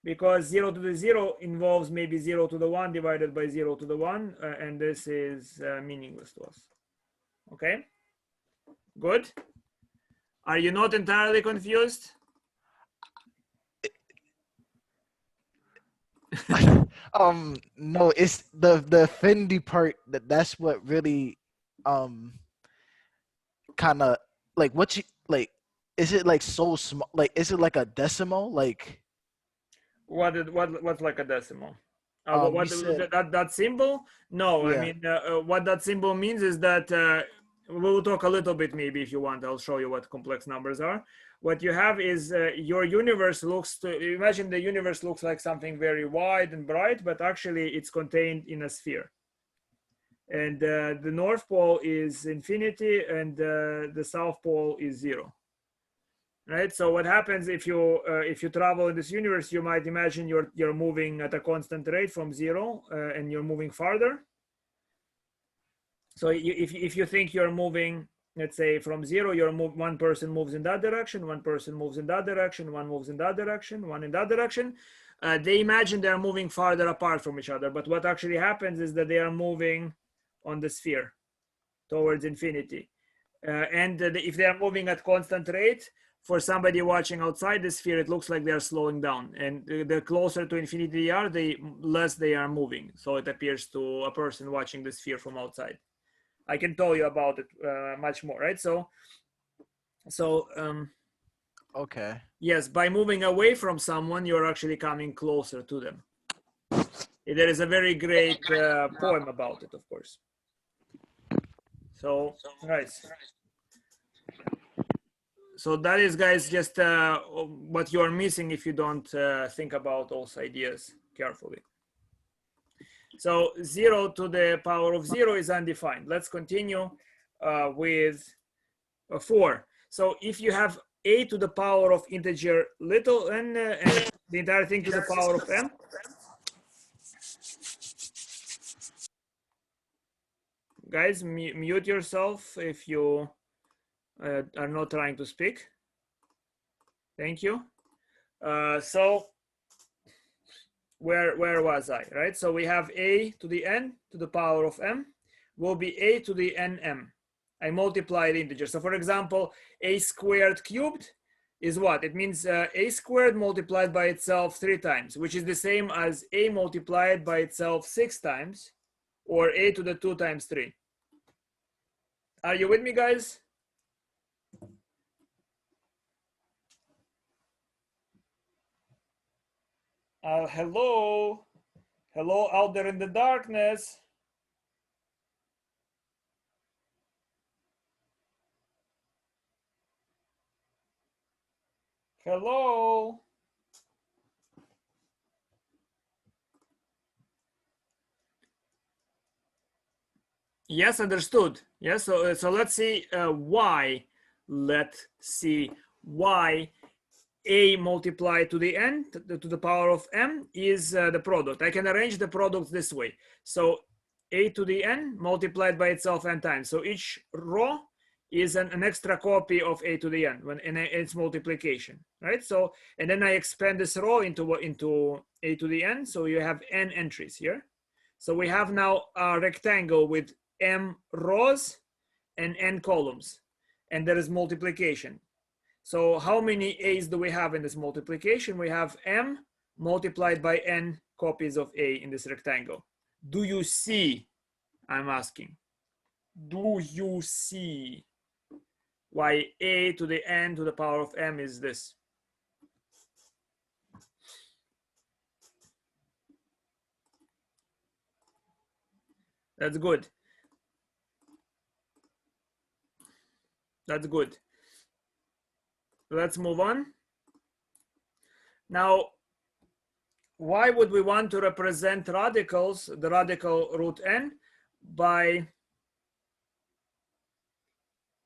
Because 0 to the 0 involves maybe 0 to the 1 divided by 0 to the 1, and this is meaningless to us. Okay? Good? Are you not entirely confused? No, it's the Fendi part that's what really kind of like what you like. Is it like so small? Like, is it like a decimal? Like, what's like a decimal? you said, that symbol? No, yeah. I mean what that symbol means is that we'll talk a little bit maybe if you want. I'll show you what complex numbers are. What you have is your universe looks to, imagine the universe looks like something very wide and bright, but actually it's contained in a sphere. And the North Pole is infinity and the South Pole is 0. Right. So what happens if you travel in this universe, you might imagine you're moving at a constant rate from 0 and you're moving farther. So if you think you're moving, let's say from 0, one person moves in that direction, one person moves in that direction, one moves in that direction, one in that direction. They imagine they're moving farther apart from each other, but what actually happens is that they are moving on the sphere towards infinity. And if they are moving at constant rate, for somebody watching outside the sphere, it looks like they are slowing down. And the closer to infinity they are, the less they are moving. So it appears to a person watching the sphere from outside. I can tell you about it much more, right? So Okay. yes, by moving away from someone, you're actually coming closer to them. There is a very great poem about it, of course. So, nice. So that is, guys, just what you're missing if you don't think about those ideas carefully. So 0 to the power of 0 is undefined. Let's continue with 4. So if you have a to the power of integer little n and the entire thing to the power of m, guys, mute yourself if you are not trying to speak. Thank you. So where was I, right? So we have a to the n to the power of m will be a to the nm. I multiply the integer. So for example, a squared cubed is what? It means a squared multiplied by itself 3 times, which is the same as a multiplied by itself 6 times, or a to the 2 times 3. Are you with me, guys? Hello out there in the darkness. Hello. Yes, understood. Yes, so let's see why. Let's see why a multiplied to the n to the power of m is the product. I can arrange the product this way. So a to the n multiplied by itself n times. So each row is an extra copy of a to the n when in its multiplication, right? So, and then I expand this row into a to the n. So you have n entries here. So we have now a rectangle with m rows and n columns, and there is multiplication. So how many a's do we have in this multiplication? We have m multiplied by n copies of a in this rectangle. Do you see? I'm asking. Do you see? why a to the n to the power of m is this. That's good. That's good. Let's move on. Now, why would we want to represent radicals, the radical root n, by,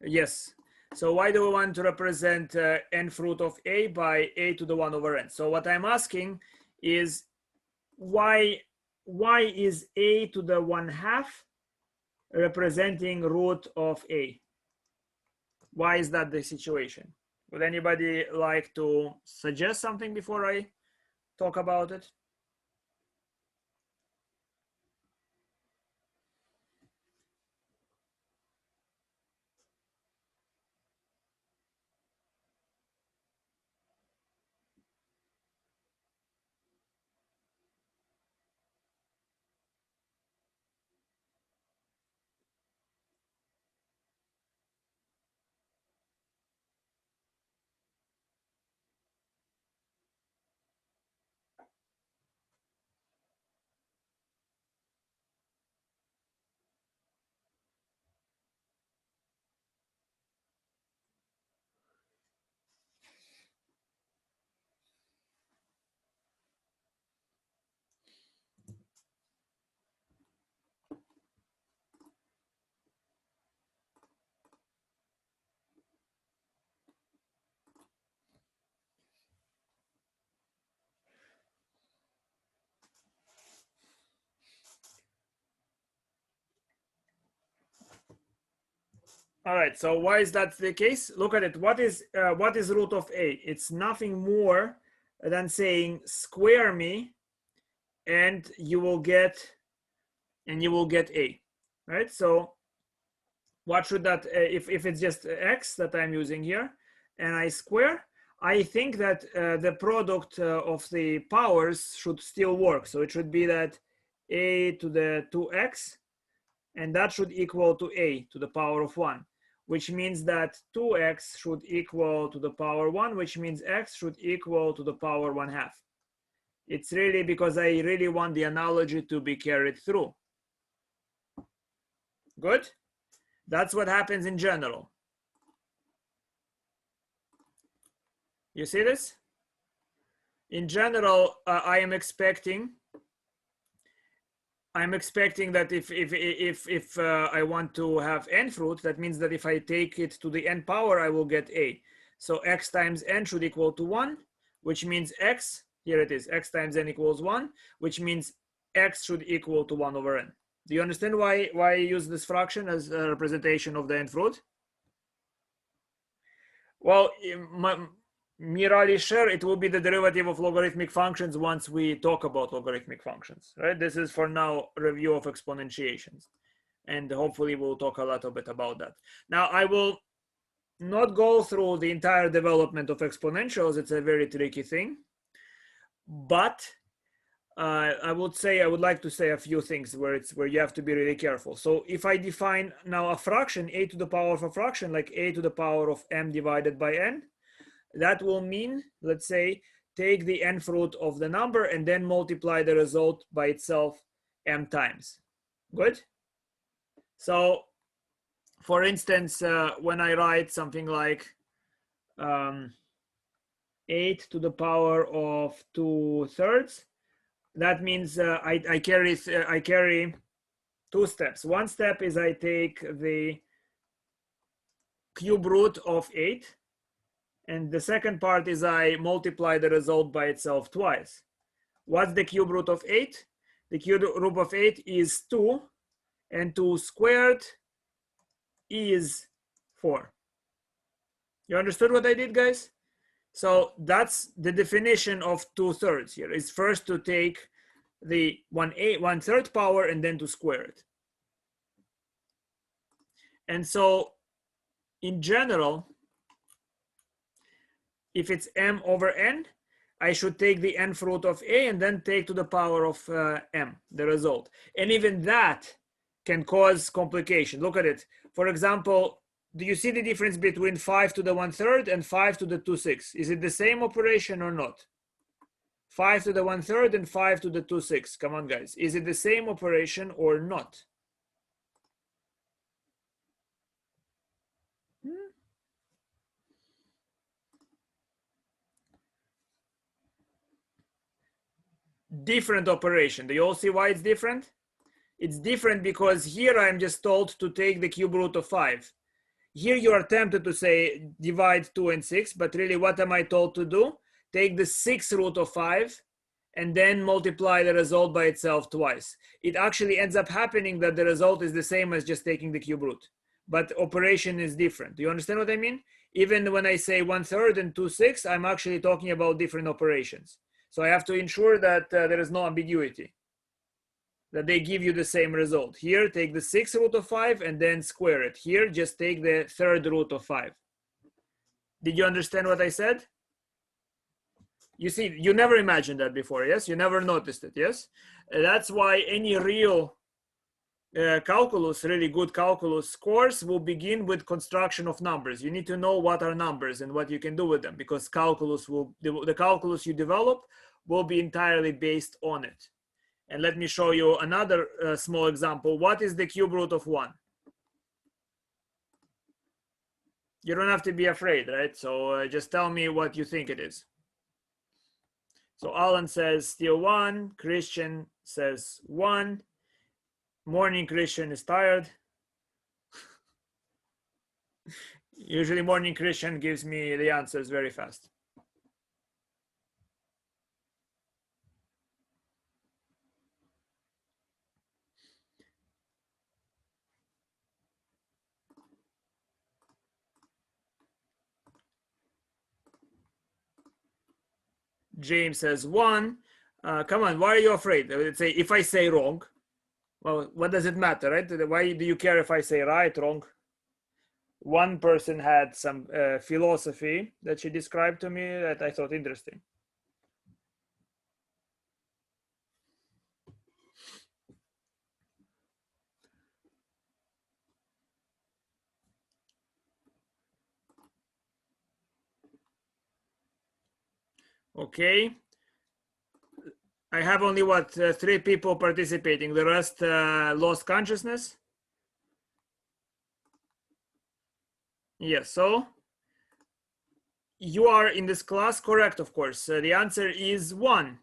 yes. So why do we want to represent nth root of a by a to the 1 over n? So what I'm asking is why is a to the 1/2 representing root of a? Why is that the situation? Would anybody like to suggest something before I talk about it? All right, so why is that the case? Look at it. What is root of a? It's nothing more than saying square me, and you will get a, right? So what should that if it's just x that I'm using here, and I square, I think that the product of the powers should still work. So it should be that a to the 2x, and that should equal to a to the power of 1. Which means that 2x should equal to the power 1, which means x should equal to the power 1/2. It's really because I really want the analogy to be carried through. Good? That's what happens in general. You see this? In general, I'm expecting that if I want to have nth root, that means that if I take it to the n power, I will get a. So x times n should equal to 1, which means x, here it is, x times n equals 1, which means x should equal to 1 over n. Do you understand why I use this fraction as a representation of the nth root? Well, merely sure it will be the derivative of logarithmic functions once we talk about logarithmic functions, right? This is for now review of exponentiations, and hopefully we'll talk a little bit about that. Now, I will not go through the entire development of exponentials. It's a very tricky thing, but I would like to say a few things where you have to be really careful. So if I define now a fraction, a to the power of a fraction, like a to the power of m divided by n, that will mean, let's say, take the nth root of the number and then multiply the result by itself m times. Good? So, for instance, when I write something like 8 to the power of 2/3, that means I carry two steps. One step is I take the cube root of 8. And the second part is I multiply the result by itself twice. What's the cube root of 8? The cube root of 8 is 2, and 2 squared is 4. You understood what I did, guys? So that's the definition of 2/3 here, is first to take the 1/3 power and then to square it. And so in general, if it's m over n, I should take the nth root of a and then take to the power of m, the result. And even that can cause complication. Look at it. For example, do you see the difference between 5 to the 1/3 and 5 to the 2/6? Is it the same operation or not? 5 to the 1/3 and 5 to the 2/6. Come on, guys. Is it the same operation or not? Different operation. Do you all see why it's different? It's different because here I'm just told to take the cube root of 5. Here you are tempted to say divide 2 and 6, but really what am I told to do? Take the 6th root of 5 and then multiply the result by itself twice. It actually ends up happening that the result is the same as just taking the cube root, but operation is different. Do you understand what I mean? Even when I say 1/3 and 2/6, I'm actually talking about different operations. So I have to ensure that there is no ambiguity, that they give you the same result. Here, take the 6th root of 5 and then square it. Here, just take the 3rd root of 5. Did you understand what I said? You see, you never imagined that before, yes? You never noticed it, yes? That's why any real calculus, really good calculus course will begin with construction of numbers. You need to know what are numbers and what you can do with them, because calculus will, the calculus you develop will be entirely based on it. And let me show you another small example. What is the cube root of 1? You don't have to be afraid, right? So just tell me what you think it is. So Alan says still 1. Christian says 1. Morning Christian is tired. Usually morning Christian gives me the answers very fast. James says 1. Come on, why are you afraid? Let's say if I say wrong, well, what does it matter, right? Why do you care if I say right, wrong? One person had some philosophy that she described to me that I thought interesting. Okay. I have only, what, 3 people participating. The rest lost consciousness. Yes, so you are in this class, correct, of course. The answer is 1.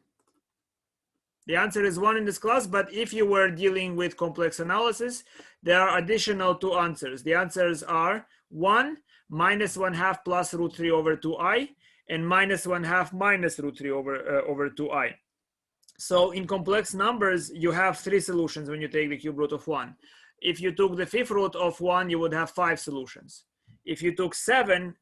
The answer is 1 in this class, but if you were dealing with complex analysis, there are additional 2 answers. The answers are 1 minus 1/2 plus root 3 over 2i, and minus 1/2 minus root 3 over 2i. So in complex numbers, you have 3 solutions when you take the cube root of 1. If you took the 5th root of 1, you would have 5 solutions. If you took 7,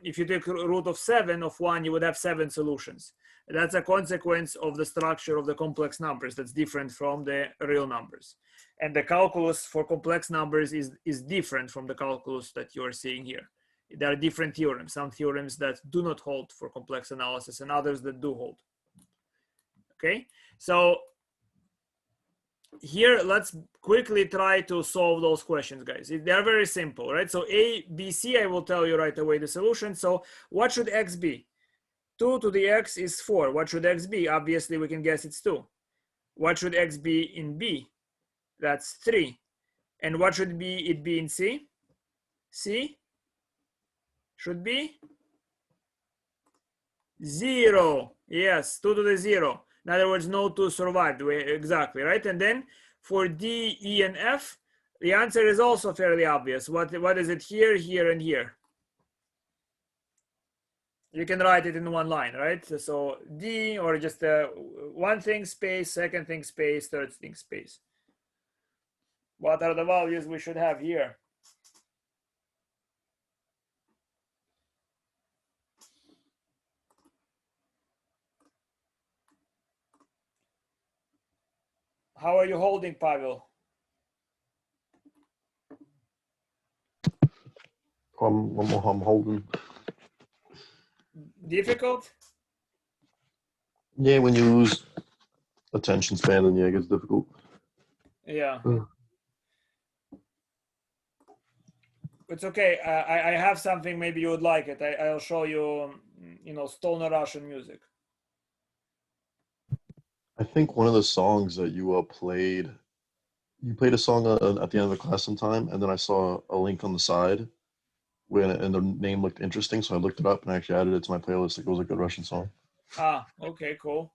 if you take root of 7 of 1, you would have 7 solutions. That's a consequence of the structure of the complex numbers that's different from the real numbers. And the calculus for complex numbers is different from the calculus that you're seeing here. There are different theorems, some theorems that do not hold for complex analysis and others that do hold. Okay, so here let's quickly try to solve those questions, guys. They're very simple, right? So A, B, C, I will tell you right away the solution. So what should x be? 2 to the x is 4. What should x be? Obviously, we can guess it's 2. What should x be in B? That's 3. And what should it be in C? C should be 0. Yes, 2 to the 0. In other words, no 2 survived. Exactly, right? And then for D, E, and F, the answer is also fairly obvious. What is it here, here, and here? You can write it in one line, right? So D, or just one thing space, second thing space, third thing space. What are the values we should have here? How are you holding, Pavel? I'm holding. Difficult? Yeah, when you lose attention span, then yeah, it gets difficult. Yeah. it's okay. I have something. Maybe you would like it. I'll show you. You know, stoner Russian music. I think one of the songs that you played, you played a song at the end of the class sometime, and then I saw a link on the side and the name looked interesting, so I looked it up and actually added it to my playlist. It was a good Russian song. Ah, okay, cool.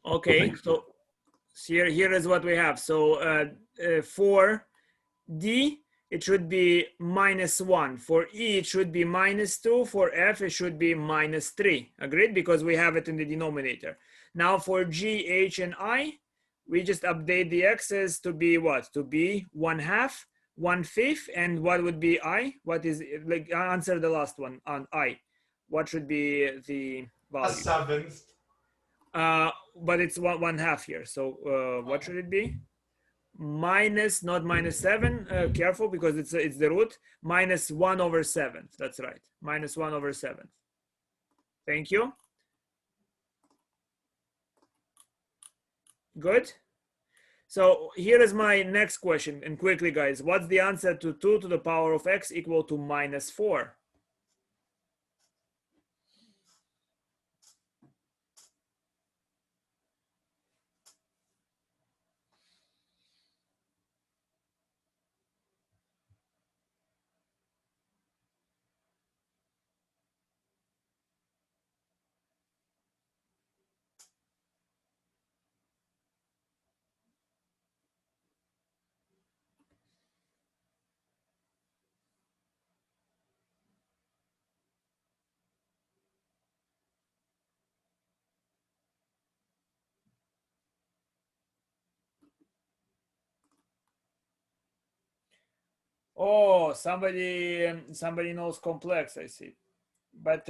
Okay, so here is what we have. So for D, it should be -1. For E, it should be -2. For F, it should be -3. Agreed? Because we have it in the denominator. Now for G, H, and I, we just update the x's to be what? To be 1/2, 1/5, and what would be I? What is, like, answer the last one on I. What should be the value? A seventh. But it's 1/2 here. So what should it be? Minus, not -7. Careful, because it's the root. -1/7. That's right. -1/7. Thank you. Good. So here is my next question. And quickly, guys, what's the answer to 2 to the power of x equal to -4? Oh, somebody knows complex, I see. But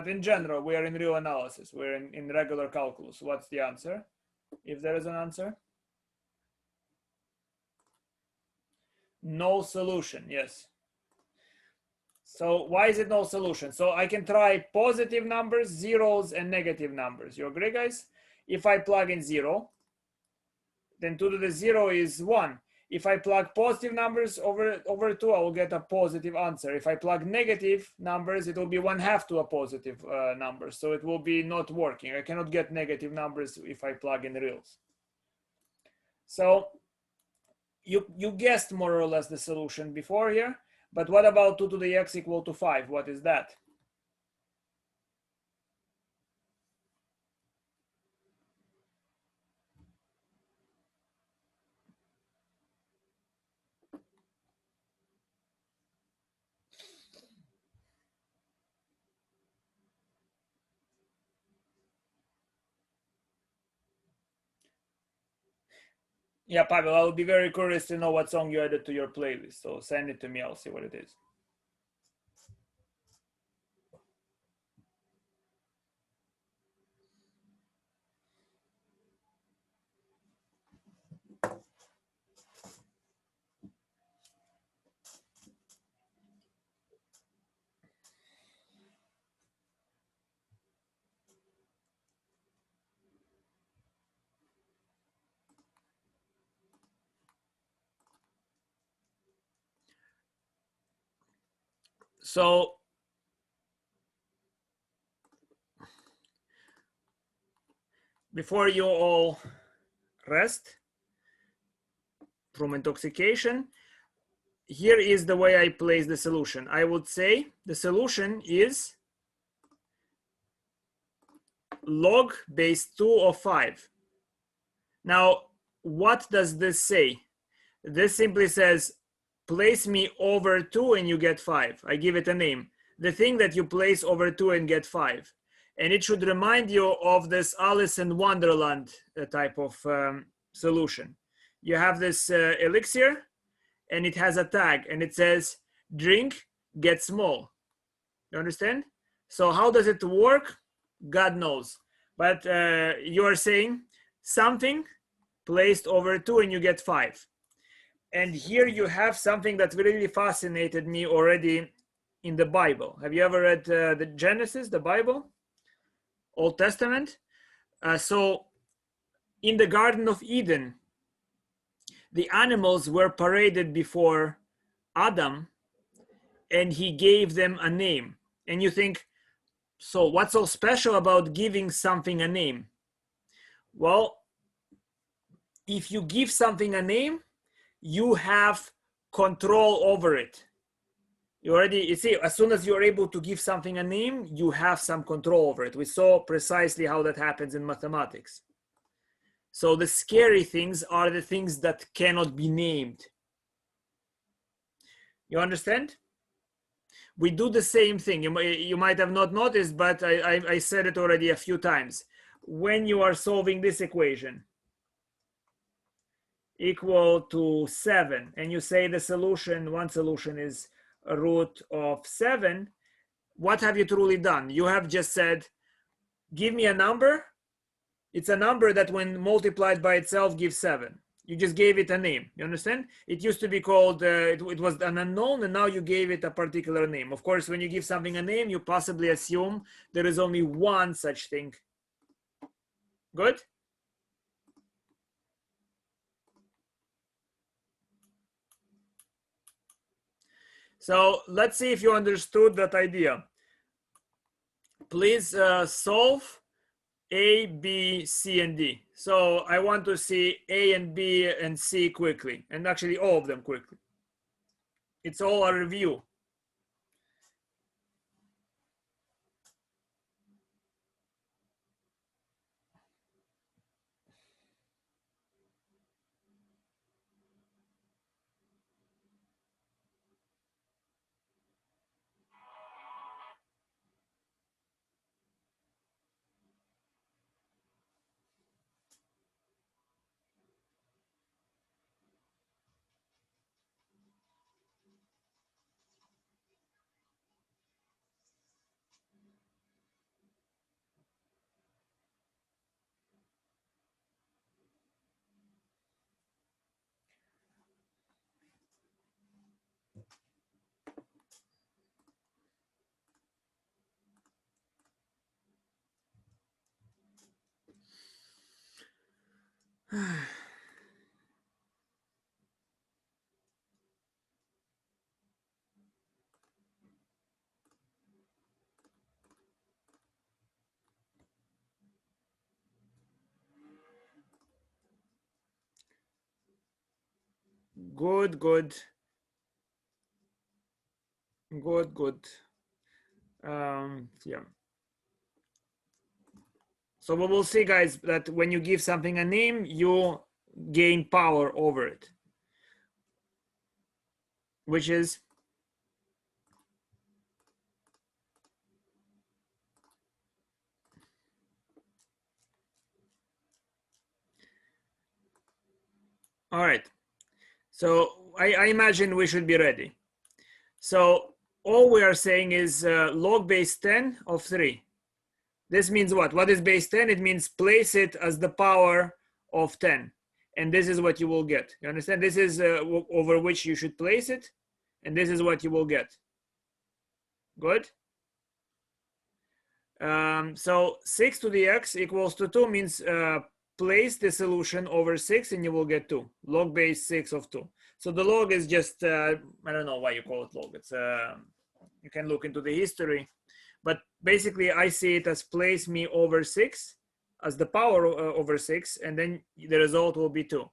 in general, we are in real analysis. We're in regular calculus. What's the answer? If there is an answer? No solution, yes. So why is it no solution? So I can try positive numbers, zeros, and negative numbers. You agree, guys? If I plug in 0, then 2 to the 0 is 1. If I plug positive numbers over 2, I will get a positive answer. If I plug negative numbers, it will be 1/2 to a positive number. So it will be not working. I cannot get negative numbers if I plug in reals. So you guessed more or less the solution before here. But what about 2 to the x equal to 5? What is that? Yeah, Pavel, I would be very curious to know what song you added to your playlist. So send it to me. I'll see what it is. So before you all rest from intoxication, here is the way I place the solution. I would say the solution is log base 2 of 5. Now, what does this say? This simply says, place me over 2 and you get 5. I give it a name. The thing that you place over 2 and get 5. And it should remind you of this Alice in Wonderland type of solution. You have this elixir, and it has a tag, and it says, drink, get small. You understand? So how does it work? God knows. But you are saying something placed over 2 and you get 5. And here you have something that really fascinated me already in the Bible. Have you ever read the Genesis, the Bible? Old Testament? So in the Garden of Eden, the animals were paraded before Adam and he gave them a name. And you think, so what's so special about giving something a name? Well, if you give something a name, you have control over it. You see, as soon as you're able to give something a name, you have some control over it. We saw precisely how that happens in mathematics. So the scary things are the things that cannot be named. You understand? We do the same thing. You might have not noticed, but I said it already a few times. When you are solving this equation, equal to 7, and you say the solution, one solution is a root of 7, what have you truly done? You have just said, give me a number. It's a number that when multiplied by itself gives 7. You just gave it a name. You understand? It used to be called, it was an unknown, and now you gave it a particular name. Of course, when you give something a name, you possibly assume there is only one such thing. Good? So let's see if you understood that idea. Please solve A, B, C, and D. So I want to see A and B and C quickly, and actually all of them quickly. It's all a review. Good, good. Good, good. Yeah. So we will see, guys, that when you give something a name, you gain power over it, which is all right. So I imagine we should be ready. So all we are saying is log base 10 of 3. This means what? What is base 10? It means place it as the power of 10. And this is what you will get. You understand? This is over which you should place it. And this is what you will get. Good? So 6 to the x equals to 2 means place the solution over 6 and you will get 2. Log base 6 of 2. So the log is just, I don't know why you call it log. It's you can look into the history. But basically, I see it as place me over 6 as the power over 6, and then the result will be 2.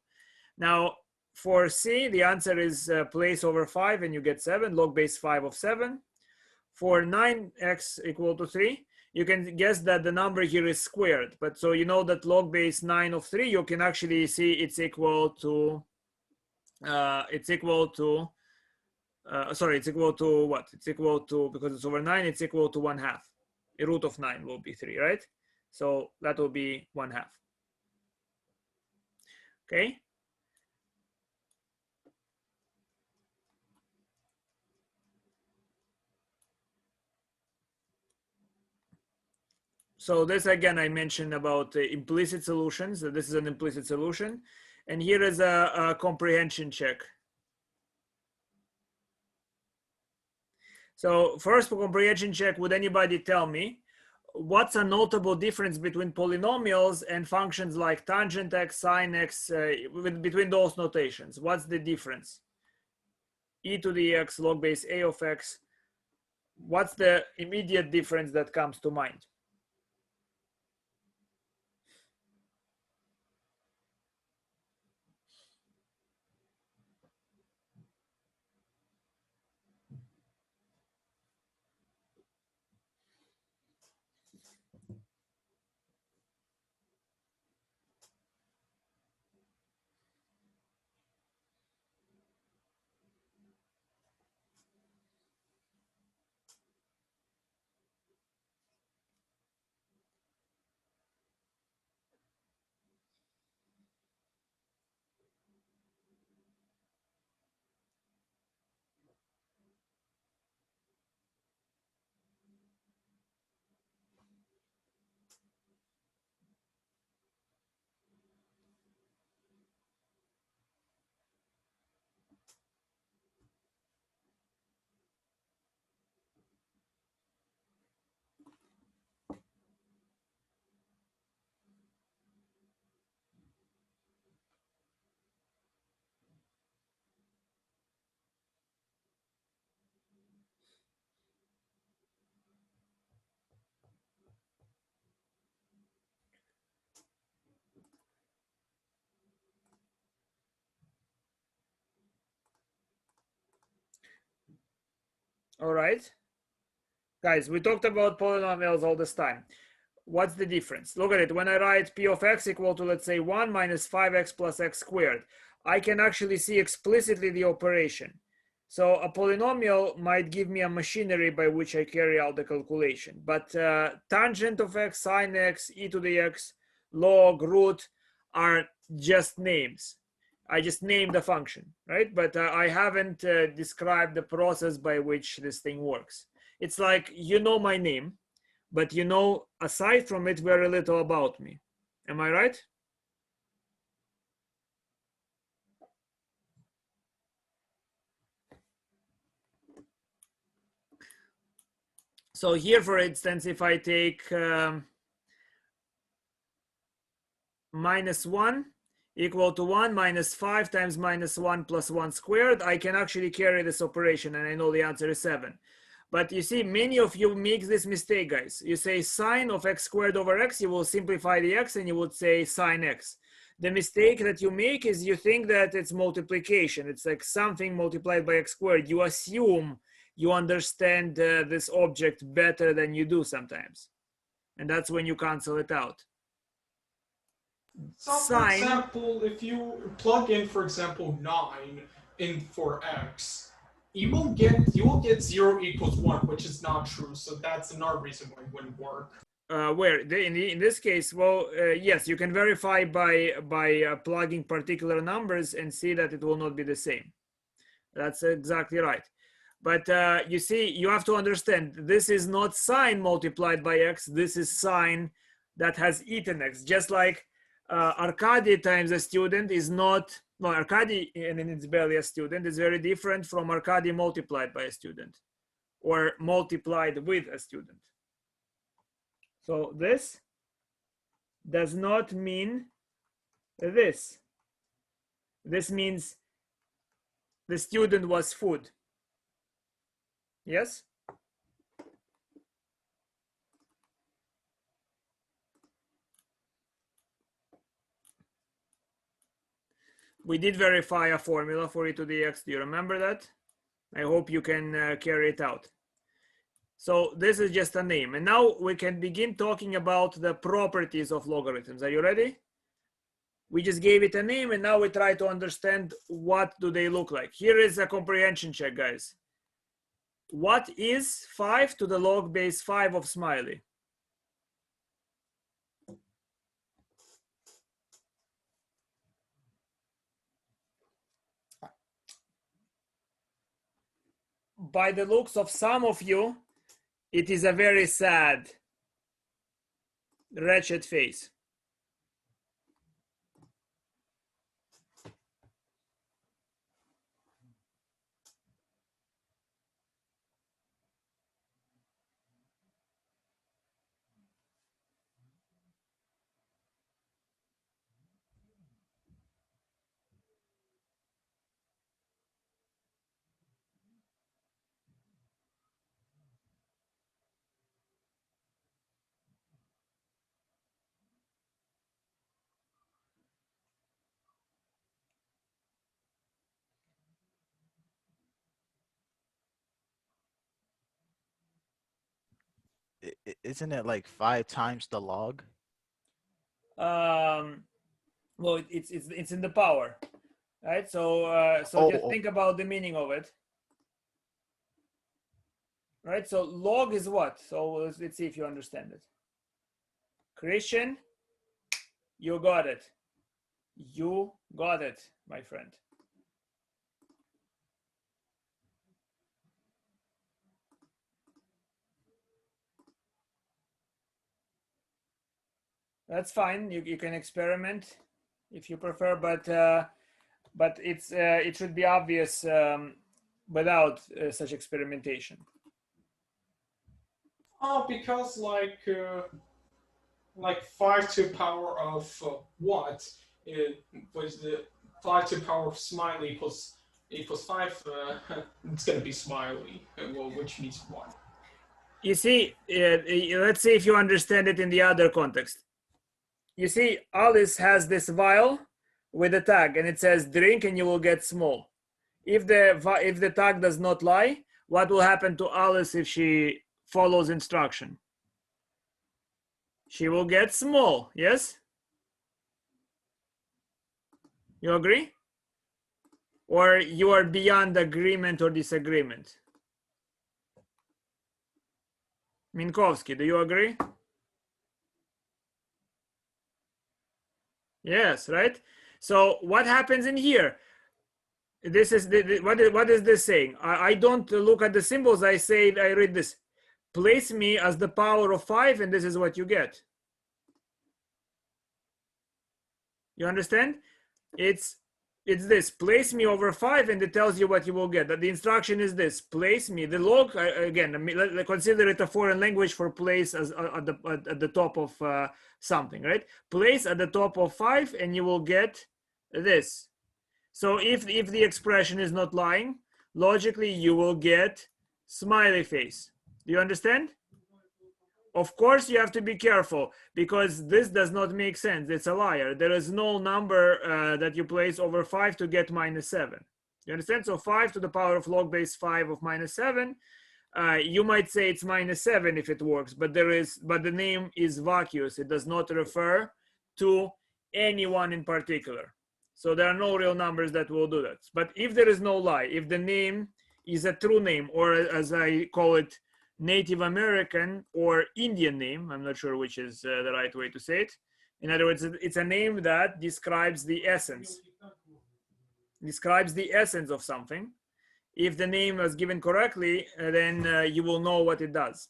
Now, for C, the answer is place over 5, and you get 7, log base 5 of 7. For 9x equal to 3, you can guess that the number here is squared. But so you know that log base 9 of 3, you can actually see it's equal to, it's equal to what? It's equal to, because it's over 9, it's equal to 1/2. A root of 9 will be 3, right? So that will be 1/2. Okay. So this again, I mentioned about implicit solutions. So this is an implicit solution. And here is a comprehension check. So first, for comprehension check, would anybody tell me what's a notable difference between polynomials and functions like tangent x, sine x, between those notations? What's the difference? E to the x, log base a of x. What's the immediate difference that comes to mind? All right, guys, we talked about polynomials all this time. What's the difference? Look at it. When I write p of x equal to, let's say, 1 minus 5x plus x squared, I can actually see explicitly the operation. So a polynomial might give me a machinery by which I carry out the calculation. But tangent of x, sine x, e to the x, log, root are just names. I just named the function, right? But I haven't described the process by which this thing works. It's like, you know my name, but you know, aside from it, very little about me. Am I right? So here, for instance, if I take minus 1 equal to 1 minus 5 times minus 1 plus 1 squared, I can actually carry this operation, and I know the answer is 7. But you see, many of you make this mistake, guys. You say sine of x squared over x, you will simplify the x and you would say sine x. The mistake that you make is you think that it's multiplication. It's like something multiplied by x squared. You assume you understand this object better than you do sometimes. And that's when you cancel it out. So, for example, if you plug in, for example, 9 in for x, you will get 0 equals 1, which is not true. So that's another reason why it wouldn't work. Where in this case, well, yes, you can verify by plugging particular numbers and see that it will not be the same. That's exactly right. But you see, you have to understand, this is not sine multiplied by x. This is sine that has eaten x. Just like Arkady times a student is not, no, Arkady and it's barely a student is very different from Arkady multiplied by a student or multiplied with a student. So this does not mean this. This means the student was food. Yes? We did verify a formula for e to the x. Do you remember that? I hope you can carry it out. So this is just a name. And now we can begin talking about the properties of logarithms. Are you ready? We just gave it a name and now we try to understand what do they look like. Here is a comprehension check, guys. What is 5 to the log base 5 of Smiley? By the looks of some of you, it is a very sad, wretched face. isn't it like 5 times the log? Well, it's in the power, right? So just think about the meaning of it, right? So log is what? So let's see if you understand it. Christian, you got it. You got it, my friend. That's fine. You can experiment if you prefer, but it should be obvious without such experimentation. Oh, because like 5 to the power of what? It was the 5 to the power of smiley equals 5. It's gonna be smiley, well, which means 1. You see, let's see if you understand it in the other context. You see, Alice has this vial with a tag, and it says drink, and you will get small. If the tag does not lie, what will happen to Alice if she follows instruction? She will get small. Yes? You agree? Or you are beyond agreement or disagreement? Minkowski, do you agree? Yes, right? So what happens in here? This is what is this saying? I don't look at the symbols. I read this. Place me as the power of 5, and this is what you get. You understand? It's this. Place me over 5, and it tells you what you will get. The instruction is this. Place me. The log, again, consider it a foreign language for place as at the top of something, right? Place at the top of 5, and you will get this. So if the expression is not lying, logically you will get smiley face. Do you understand? Of course you have to be careful, because this does not make sense. It's a liar. There is no number that you place over 5 to get -7. You understand? So 5 to the power of log base 5 of -7. You might say it's -7 if it works, but the name is vacuous. It does not refer to anyone in particular. So there are no real numbers that will do that. But if there is no lie, if the name is a true name, or as I call it, Native American or Indian name, I'm not sure which is the right way to say it. In other words, it's a name that describes the essence of something. If the name was given correctly, then you will know what it does.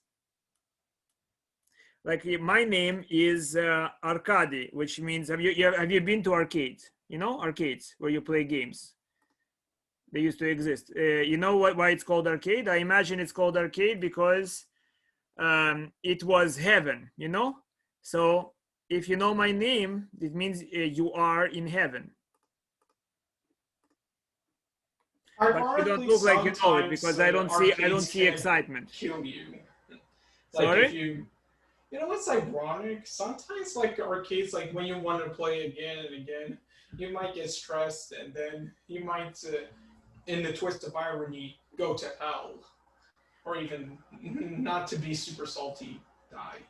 Like my name is Arkady, which means have you been to arcades? You know, arcades where you play games. They used to exist. You know why it's called arcade? I imagine it's called arcade because it was heaven, you know? So if you know my name, it means you are in heaven. But you don't look like you know it, because I don't see excitement. Kill you. Like Sorry? You know what's ironic? Sometimes like arcades, like when you want to play again and again, you might get stressed, and then you might, in the twist of irony, go to hell. Or even, not to be super salty, die.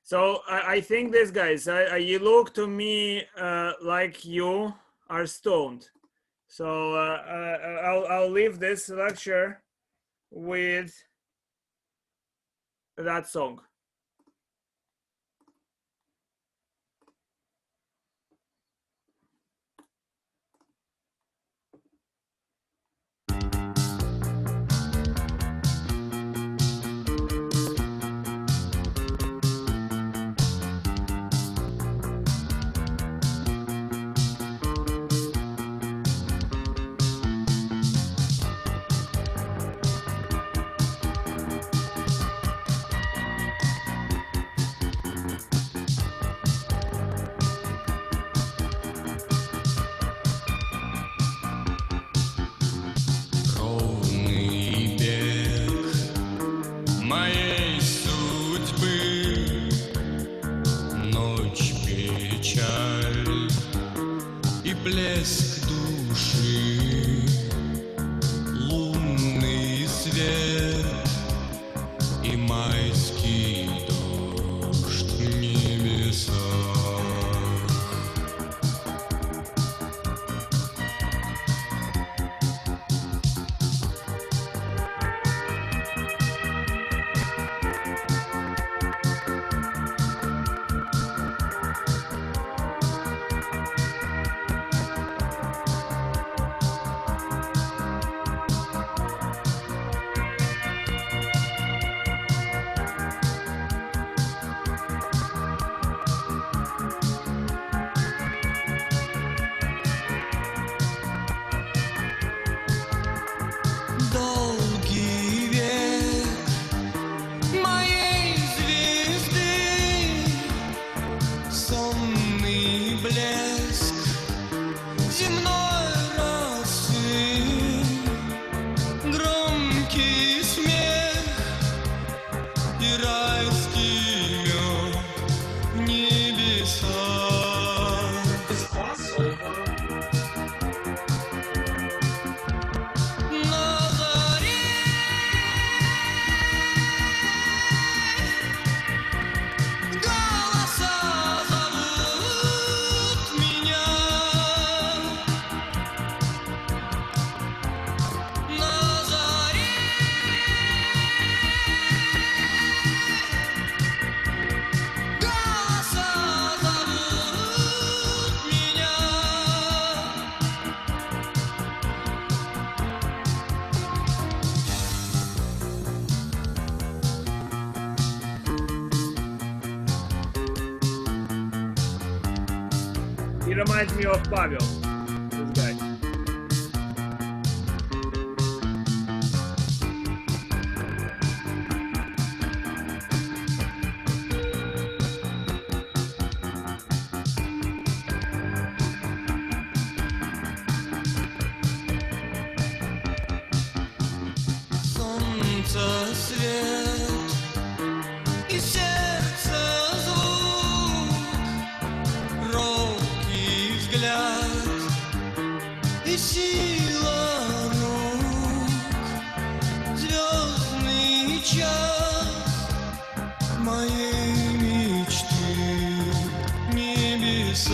So I think this, guys, you look to me like you are stoned. So I'll leave this lecture with that song. He reminds me of Pavel, this guy. Солнце свет и сердце звук, робкий взгляд и сила рук, звездный час моей мечты, небеса.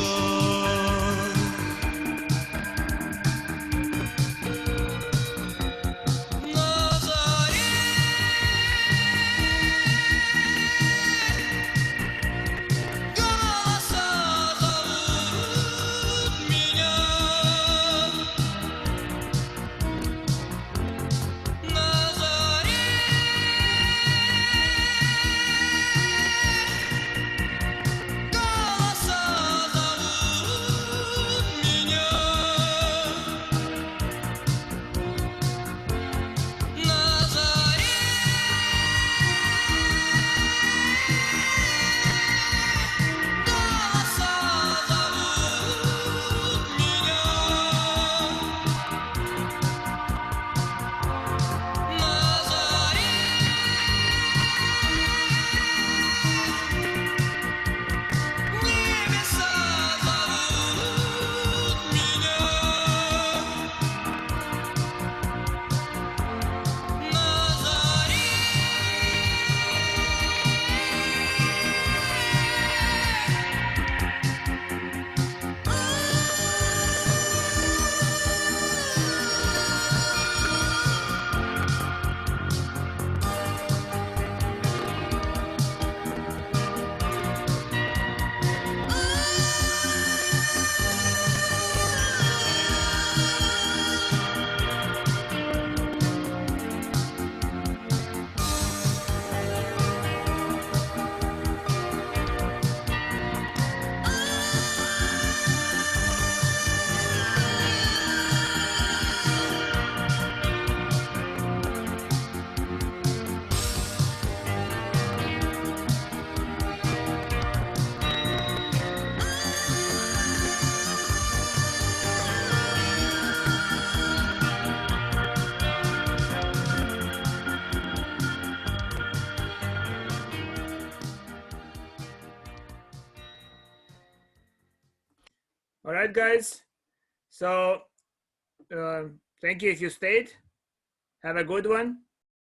All right, guys. So thank you if you stayed. Have a good one.